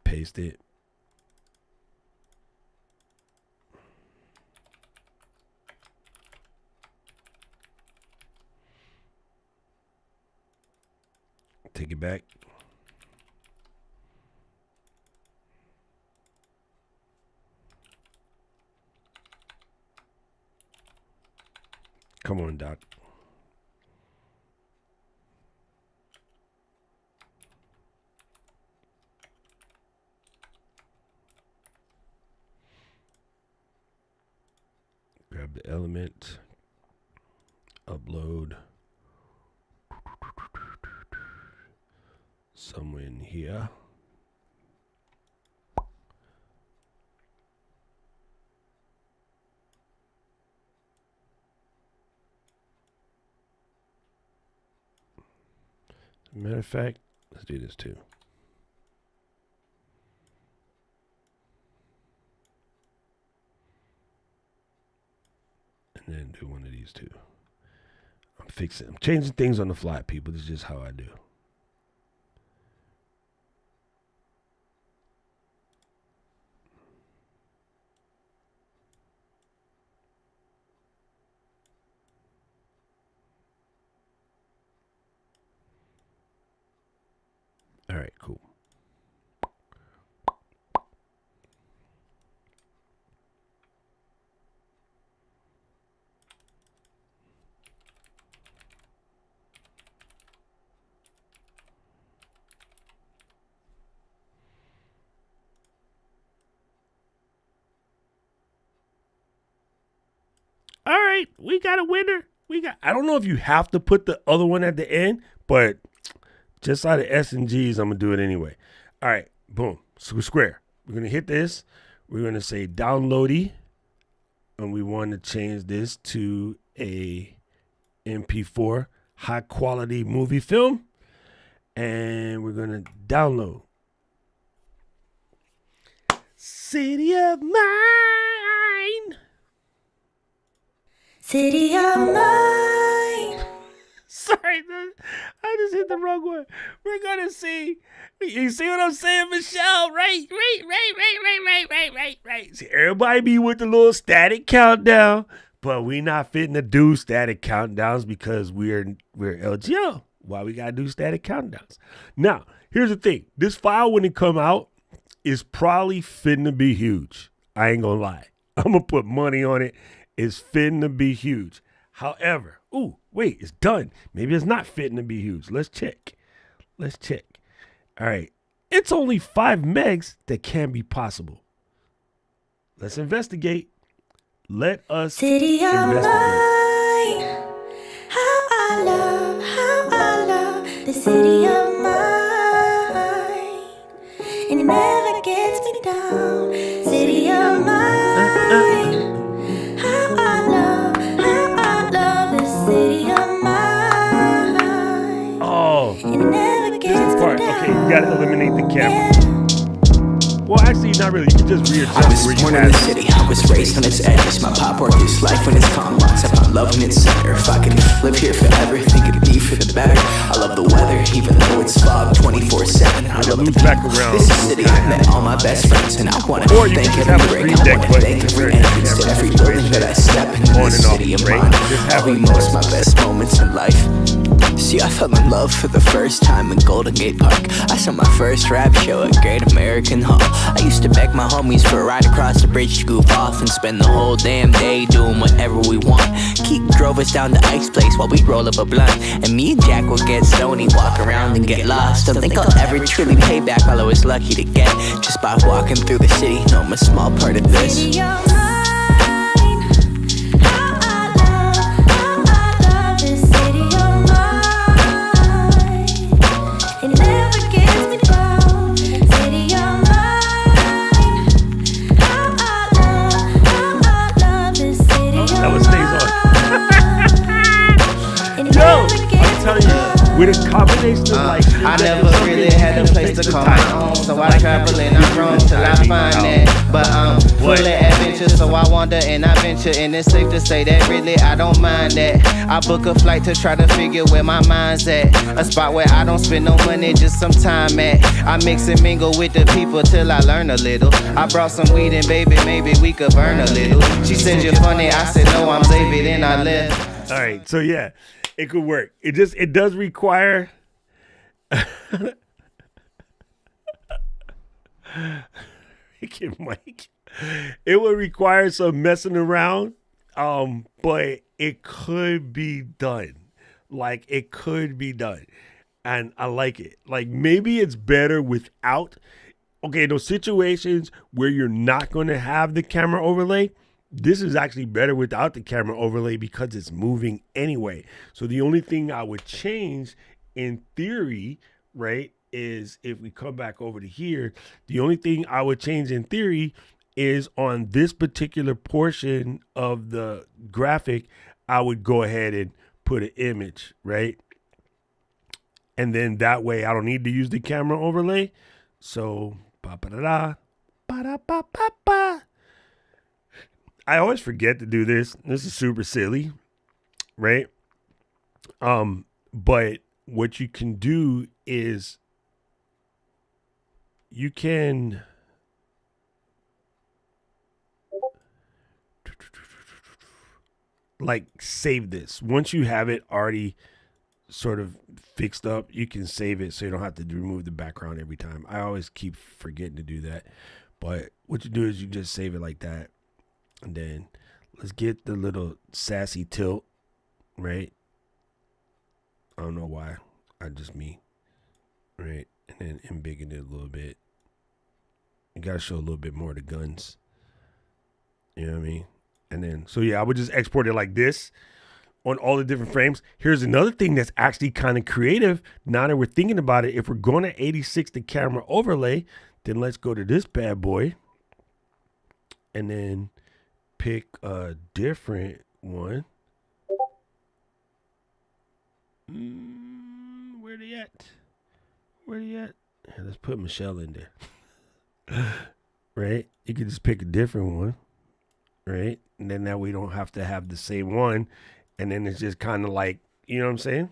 Paste it. Take it back. Come on, Doc. Grab the element, upload somewhere in here. Matter of fact, let's do this too. And then do one of these two. I'm changing things on the fly, people. This is just how I do. All right, cool. All right, we got a winner. I don't know if you have to put the other one at the end, but just out of S and G's, I'm going to do it anyway. All right, boom. So square. We're going to hit this. We're going to say downloady. And we want to change this to a MP4 high quality movie film. And we're going to download. City of Mine. City of mine. Sorry, I just hit the wrong one. We're gonna see. You see what I'm saying, Michelle? Right. See, everybody be with the little static countdown, but we not fitting to do static countdowns because we're LGO. Why we gotta do static countdowns? Now, here's the thing. This file, when it come out, is probably fitting to be huge. I ain't gonna lie. I'm gonna put money on it. It's fitting to be huge. However, wait, it's done. Maybe it's not fitting to be huge. Let's check. All right. It's only 5 megs that can be possible. Let's investigate. Let us City of investigate. mine. How I love the city of mine. And it never gets me down. City of mine. How I love the city of mine. Oh, And it never this gets is the me part. down. Okay, you gotta eliminate the camera. Well, actually, not really. You can just readjust I was where you born in had the it. city, I was raised on its edges. My pop worked his life when it's complex. I found love in its center. If I could live here forever, think it'd be for the better. I love the weather, even though it's fog 24/7. I love the Loop back people. around. This city, I met all my best friends, and I wanna Or you thank can just every have a break. screen I deck wanna button thank every where you entrance to have every a building that I step in on this and off, city of right? mine. Just have I'll a be most my best moments in life. See, I fell in love for the first time in Golden Gate Park. I saw my first rap show at Great American Hall. I used to beg my homies for a ride across the bridge to goof off and spend the whole damn day doing whatever we want. Keith drove us down to Ike's place while we roll up a blunt, and me and Jack would get stoney, walk around and get lost. Don't think I'll ever truly pay back all I was lucky to get just by walking through the city. No, I'm a small part of this. City of mine. How I love this city of mine. It never gets me down. I never really had a place to call my own, so I travel and I roam till I find that. But I'm full of adventure, so I wander and I venture, and it's safe to say that really I don't mind that. I book a flight to try to figure where my mind's at, a spot where I don't spend no money, just some time at. I mix and mingle with the people till I learn a little. I brought some weed and baby, maybe we could burn a little. She said you're funny, I said no, I'm Xavier, then I left. All right, so yeah, it could work. It does require Mike. It would require some messing around, but it could be done. Like, it could be done, and I like it. Like, maybe it's better without. Okay, those situations where you're not going to have the camera overlay, this is actually better without the camera overlay because it's moving anyway. So the only thing I would change in theory, right, is if we come back over to here, the only thing I would change in theory is on this particular portion of the graphic, I would go ahead and put an image, right? And then that way I don't need to use the camera overlay. So, ba-ba-da-da, ba-da-ba-ba-ba. I always forget to do this. This is super silly, right? But what you can do is you can like save this. Once you have it already sort of fixed up, you can save it so you don't have to remove the background every time. I always keep forgetting to do that. But what you do is you just save it like that. And then let's get the little sassy tilt, right? I don't know why. Me. Right? And then embiggen it a little bit. You got to show a little bit more of the guns. You know what I mean? And then, so yeah, I would just export it like this on all the different frames. Here's another thing that's actually kind of creative. Now that we're thinking about it, if we're going to 86 the camera overlay, then let's go to this bad boy. And then pick a different one. Where they at? Yeah, let's put Michelle in there. Right? You could just pick a different one. Right? And then that we don't have to have the same one. And then it's just kind of like, you know what I'm saying?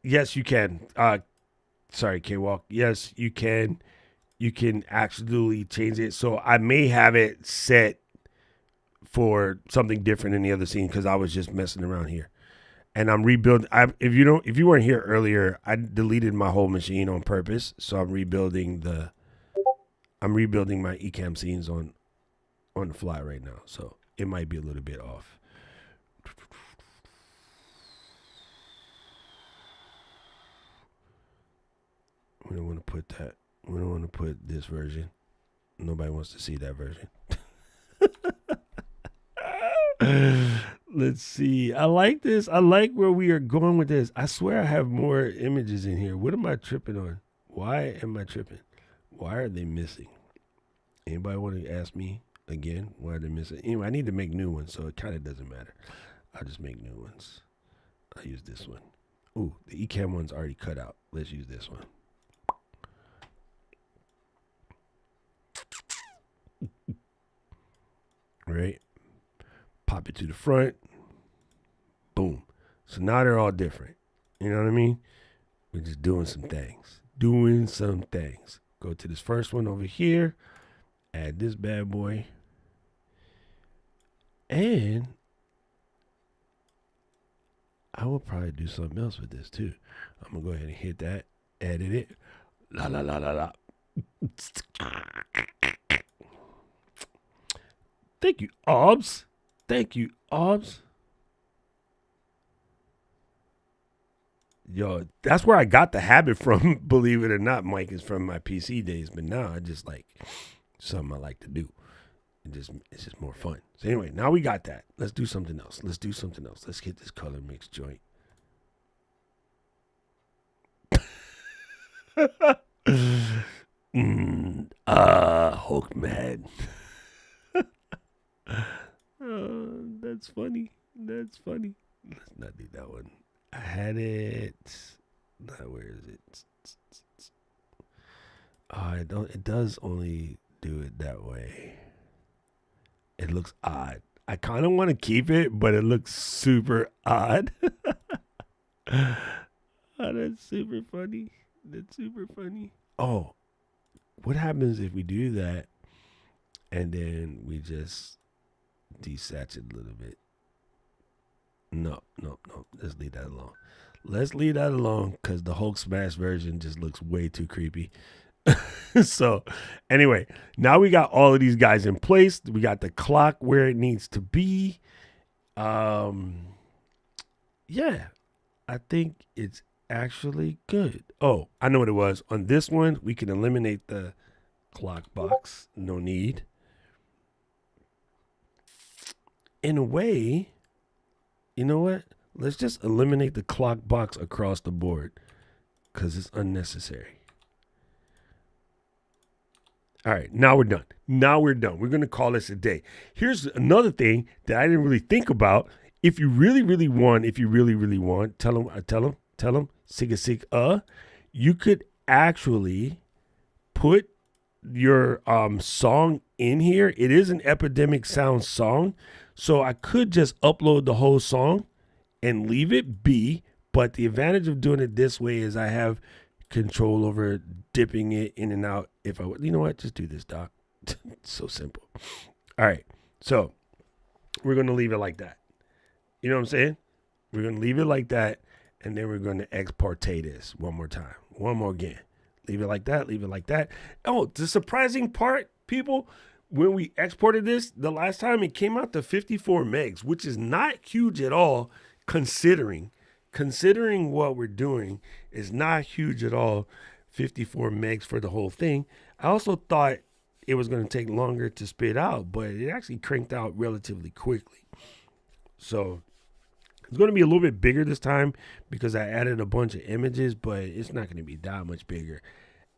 Yes, you can. Sorry, K-Walk. Yes, you can. You can absolutely change it. So I may have it set for something different in the other scene because I was just messing around here. And I'm rebuilding. If you weren't here earlier, I deleted my whole machine on purpose. So I'm rebuilding my eCam scenes on the fly right now. So it might be a little bit off. We don't want to put that. We don't want to put this version. Nobody wants to see that version. Let's see. I like this. I like where we are going with this. I swear I have more images in here. What am I tripping on? Why am I tripping? Why are they missing? Anybody want to ask me again why they're missing? Anyway, I need to make new ones, so it kind of doesn't matter. I'll just make new ones. I'll use this one. Ooh, the eCam one's already cut out. Let's use this one. Right? Pop it to the front. Boom. So now they're all different. You know what I mean? We're just doing some things. Go to this first one over here. Add this bad boy. And I will probably do something else with this too. I'm going to go ahead and hit that. Edit it. La la la la la. Thank you, Obs. Yo, that's where I got the habit from, believe it or not, Mike, is from my PC days. But now I just like something I like to do. It's just more fun. So anyway, now we got that. Let's do something else. Let's get this color mix joint. Hulk mad. That's funny. That's funny. Let's not do that one. I had it. Now, where is it? I don't. It does only do it that way. It looks odd. I kind of want to keep it, but it looks super odd. Oh, that's super funny. That's super funny. Oh, what happens if we do that and then we just desatch it a little bit? No. Let's leave that alone. Let's leave that alone because the Hulk smash version just looks way too creepy. So anyway, now we got all of these guys in place. We got the clock where it needs to be. Yeah, I think it's actually good. Oh, I know what it was. On this one, we can eliminate the clock box. No need. In a way, you know what? Let's just eliminate the clock box across the board because it's unnecessary. All right, now we're done. We're going to call this a day. Here's another thing that I didn't really think about. If you really want, tell them, sig, you could actually put your song in here. It is an Epidemic Sound song, so I could just upload the whole song and leave it be. But the advantage of doing it this way is I have control over dipping it in and out. If I would, you know what, just do this, doc. It's so simple. All right, so we're gonna leave it like that. You know what I'm saying? We're gonna leave it like that, and then we're gonna export this one more time, one more again. Leave it like that. Leave it like that. Oh, the surprising part, people, when we exported this the last time, it came out to 54 megs, which is not huge at all, considering what we're doing is not huge at all. 54 megs for the whole thing. I also thought it was going to take longer to spit out, but it actually cranked out relatively quickly. So it's going to be a little bit bigger this time because I added a bunch of images, but it's not going to be that much bigger.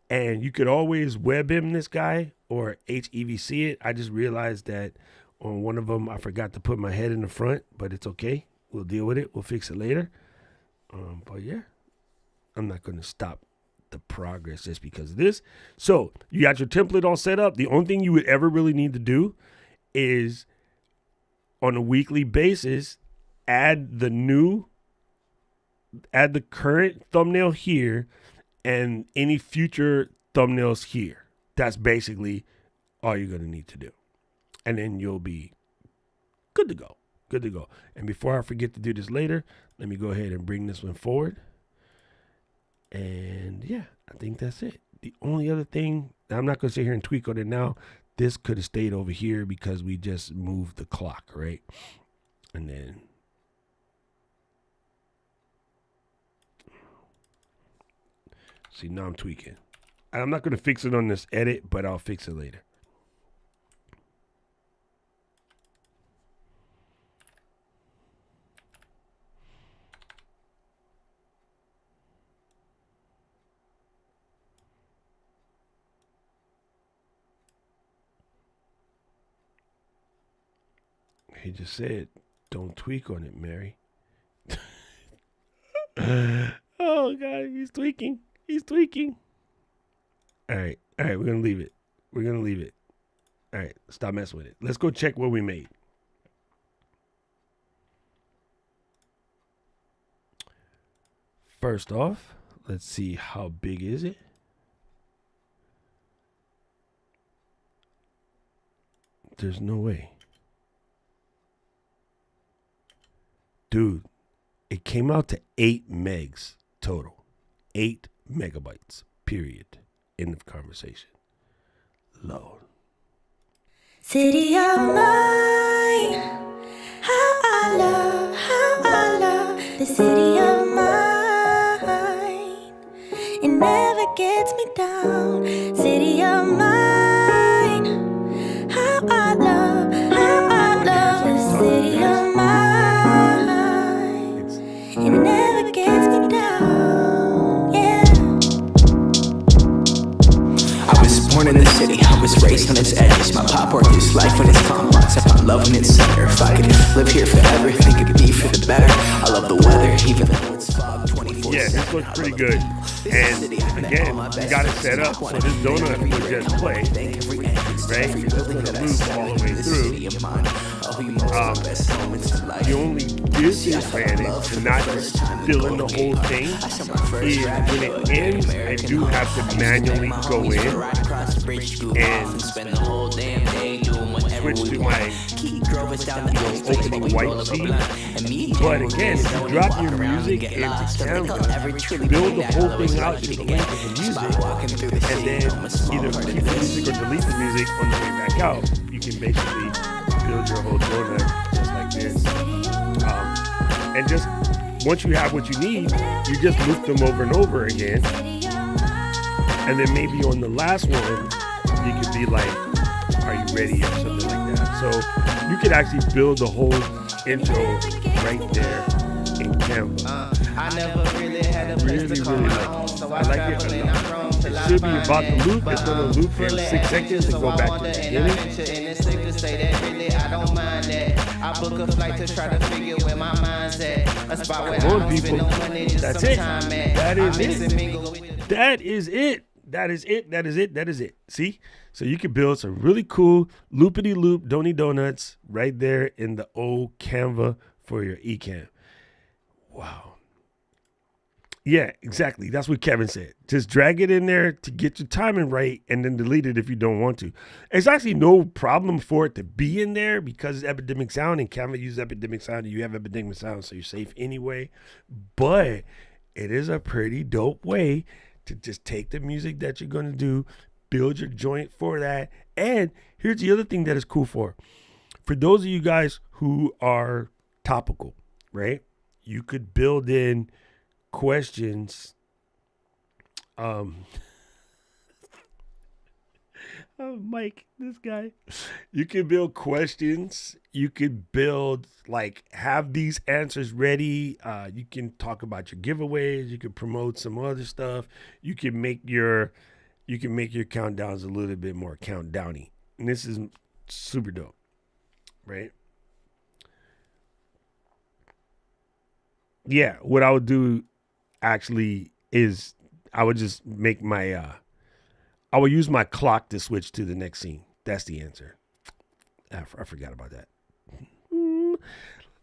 And you could always WebM this guy or HEVC it. I just realized that on one of them, I forgot to put my head in the front, but it's okay. We'll deal with it. We'll fix it later. But yeah, I'm not going to stop the progress just because of this. So you got your template all set up. The only thing you would ever really need to do is on a weekly basis, add the current thumbnail here and any future thumbnails here. That's basically all you're going to need to do. And then you'll be good to go. Good to go. And before I forget to do this later, let me go ahead and bring this one forward. And yeah, I think that's it. The only other thing, I'm not going to sit here and tweak on it now. This could have stayed over here because we just moved the clock, right? And then see, now I'm tweaking. I'm not going to fix it on this edit, but I'll fix it later. He just said, don't tweak on it, Mary. Oh, God, he's tweaking. All right, we're going to leave it. All right, stop messing with it. Let's go check what we made. First off, let's see how big is it. There's no way. Dude, it came out to 8 megs total. 8 megabytes, period. End of conversation. Lord. City of mine, how I love the city of mine. It never gets me down. City of mine, how I love the city of mine. It never gets me down, yeah. I was born in the city, I was was raised on its edges. My pop worked his life when it's complex. I found love in its center. If I could live here forever, think it'd be for the better. I love the weather, even though it's fog 24/7. Yeah, this looks pretty good. And again, you got it set up so this donut will just play, right? You're just gonna loop all the way through. The only disadvantage to not just filling the whole thing is when it ends, I do have to manually go in and switch to my opening white sheet. But again, if you drop your music into Canva, build the whole thing out to the length of the music, and then either keep the music or delete the music on the way back out, you can basically build your whole donut just like this. And just once you have what you need, you just loop them over and over again. And then maybe on the last one, you could be like, are you ready, or something like that. So you could actually build the whole intro right there in Canva. I never really had a place to call my own, so I travel and I roam till I should be find about it. to loop. It's But gonna loop for full of 6 seconds and adventure, go so I back to wander the and beginning. I venture, and it's safe to say that really I don't mind that. I book a flight to try to figure where my mind's at. A spot where I Come on, don't spend people. no money, just That's some it. time at. That is I mix it. and mingle with the That is it. That is it. That is it. That is it. See? So you can build some really cool loopity loop donny donuts right there in the old Canva for your eCam. Wow. Yeah, exactly. That's what Kevin said. Just drag it in there to get your timing right and then delete it if you don't want to. It's actually no problem for it to be in there because it's Epidemic Sound and Canva uses Epidemic Sound and you have Epidemic Sound, so you're safe anyway. But it is a pretty dope way to just take the music that you're going to do, build your joint for that. And here's the other thing that is cool for those of you guys who are topical, right? You could build in questions. Mike, this guy. You can build questions. You could build, like, have these answers ready. You can talk about your giveaways. You can promote some other stuff. You can make your countdowns a little bit more countdowny. And this is super dope, right? Yeah, what I would do actually is I would just make my I would use my clock to switch to the next scene. That's the answer. I forgot about that.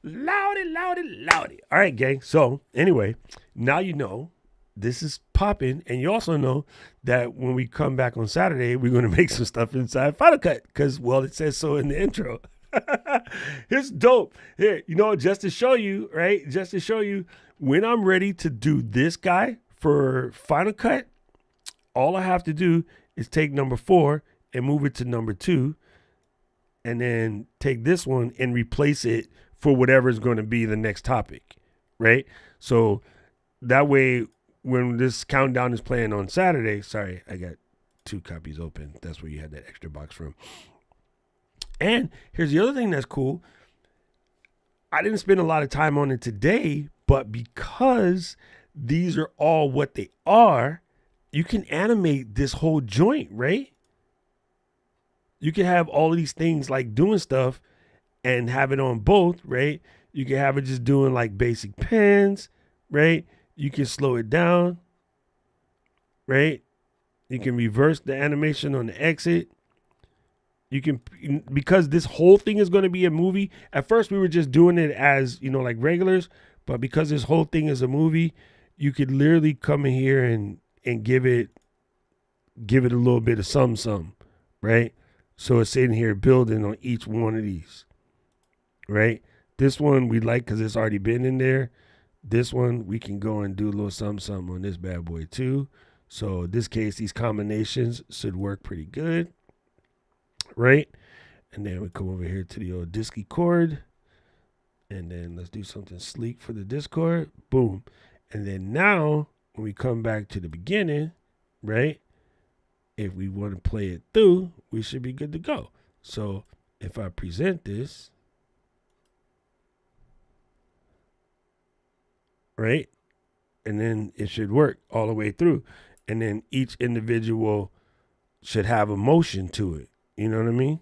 Loudy. All right, gang. So anyway, now you know this is popping, and you also know that when we come back on Saturday, we're going to make some stuff inside Final Cut because, well, it says so in the intro. It's dope. Here, just to show you, right? Just to show you when I'm ready to do this guy for Final Cut, all I have to do is take number 4 and move it to number 2, and then take this one and replace it for whatever is going to be the next topic, right? So that way, when this countdown is playing on Saturday, sorry, I got 2 copies open. That's where you had that extra box from. And here's the other thing that's cool. I didn't spend a lot of time on it today, but because these are all what they are, you can animate this whole joint, right? You can have all of these things like doing stuff and have it on both, right? You can have it just doing like basic pens, right? You can slow it down, right? You can reverse the animation on the exit. You can, because this whole thing is going to be a movie. At first, we were just doing it as, like regulars. But because this whole thing is a movie, you could literally come in here and give it a little bit of some, right? So it's in here building on each one of these, right? This one we like because it's already been in there. This one, we can go and do a little something on this bad boy too. So in this case, these combinations should work pretty good. Right, and then we come over here to the old Disky chord, and then let's do something sleek for the Discord. Boom, and then now when we come back to the beginning, right? If we want to play it through, we should be good to go. So if I present this, right, and then it should work all the way through, and then each individual should have emotion to it. You know what I mean?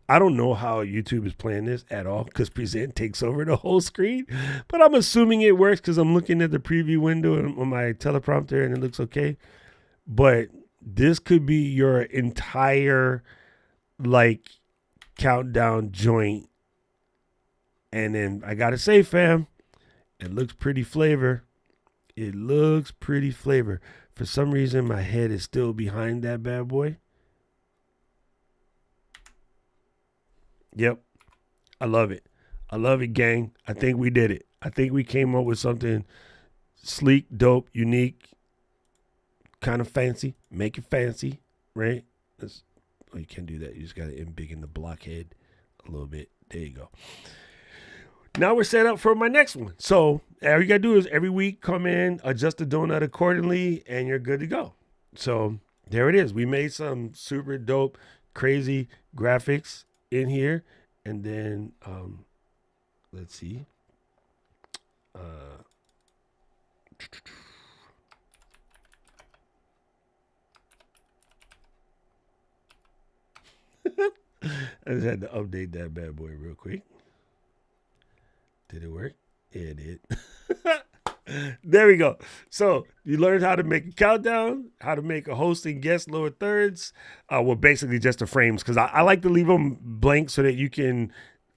I don't know how YouTube is playing this at all because present takes over the whole screen, but I'm assuming it works because I'm looking at the preview window on my teleprompter and it looks okay. But this could be your entire like countdown joint. And then I gotta say, fam, it looks pretty flavor. It looks pretty flavor. For some reason, my head is still behind that bad boy. Yep. I love it. I love it, gang. I think we did it. I think we came up with something sleek, dope, unique, kind of fancy. Make it fancy, right? Oh, you can't do that. You just got to embiggen the blockhead a little bit. There you go. Now we're set up for my next one. So all you got to do is every week come in, adjust the donut accordingly, and you're good to go. So there it is. We made some super dope, crazy graphics in here. And then, let's see. I just had to update that bad boy real quick. Did it work? Yeah, it did. There we go. So you learned how to make a countdown, how to make a host and guest lower thirds. Well, basically just the frames, because I like to leave them blank so that you can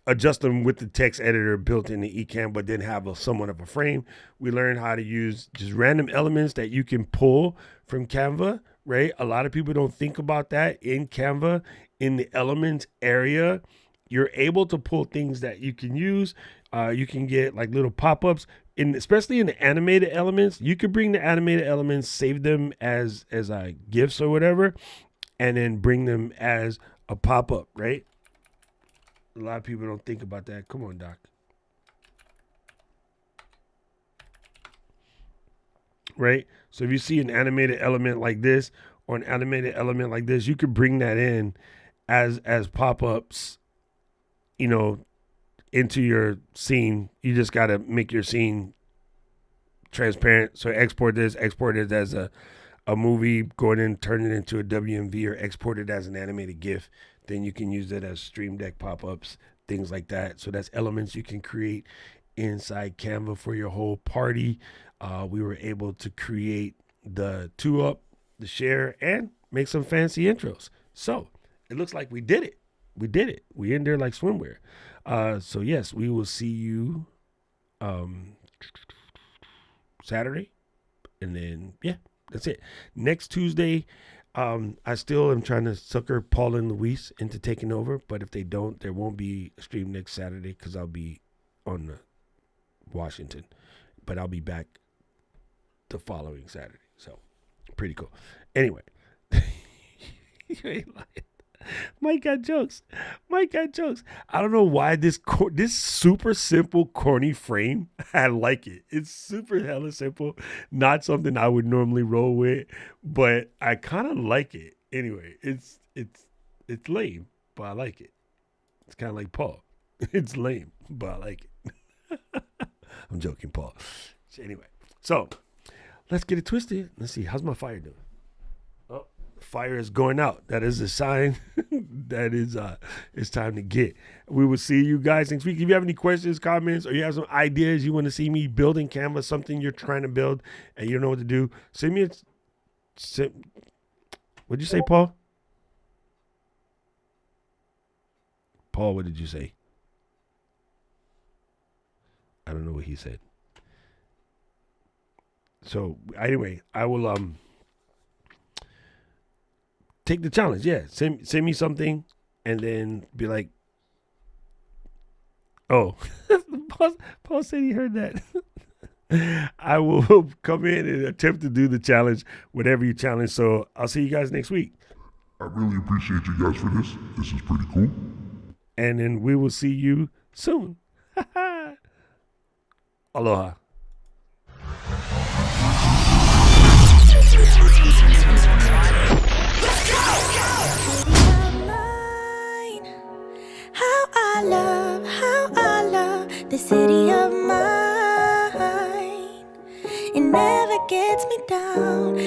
adjust them with the text editor built in the Ecamm, but then have somewhat of a frame. We learned how to use just random elements that you can pull from Canva, right? A lot of people don't think about that in Canva. In the elements area, you're able to pull things that you can use. You can get like little pop-ups, especially in the animated elements. You could bring the animated elements, save them as GIFs or whatever, and then bring them as a pop-up, right? A lot of people don't think about that. Come on, Doc. Right? So if you see an animated element like this or an animated element like this, you could bring that in as pop-ups, you know, into your scene. You just got to make your scene transparent. So export this as a movie, go ahead and turn it into a WMV or export it as an animated GIF. Then you can use it as Stream Deck pop-ups, things like that. So that's elements you can create inside Canva for your whole party. We were able to create the 2-up, the share, and make some fancy intros. So it looks like we did it. We did it. We in there like swimwear. So yes, we will see you Saturday. And then, yeah, that's it. Next Tuesday, I still am trying to sucker Paul and Luis into taking over. But if they don't, there won't be a stream next Saturday because I'll be on Washington. But I'll be back the following Saturday. So pretty cool. Anyway. You ain't lying. Mike got jokes. I don't know why this super simple, corny frame, I like it. It's super hella simple. Not something I would normally roll with, but I kind of like it. Anyway, it's lame, but I like it. It's kind of like Paul. It's lame, but I like it. I'm joking, Paul. Anyway, so let's get it twisted. Let's see. How's my fire doing? Fire is going out. That is a sign that is it's time to get. We will see you guys next week. If you have any questions, comments, or you have some ideas you want to see me build in Canva, something you're trying to build and you don't know what to do, send me what'd you say, Paul? Paul, what did you say? I don't know what he said. So anyway, I will take the challenge. Yeah. Send me something and then be like, oh, Paul said he heard that. I will come in and attempt to do the challenge, whatever you challenge. So I'll see you guys next week. I really appreciate you guys for this. This is pretty cool. And then we will see you soon. Aloha. How I love the city of mine. It never gets me down.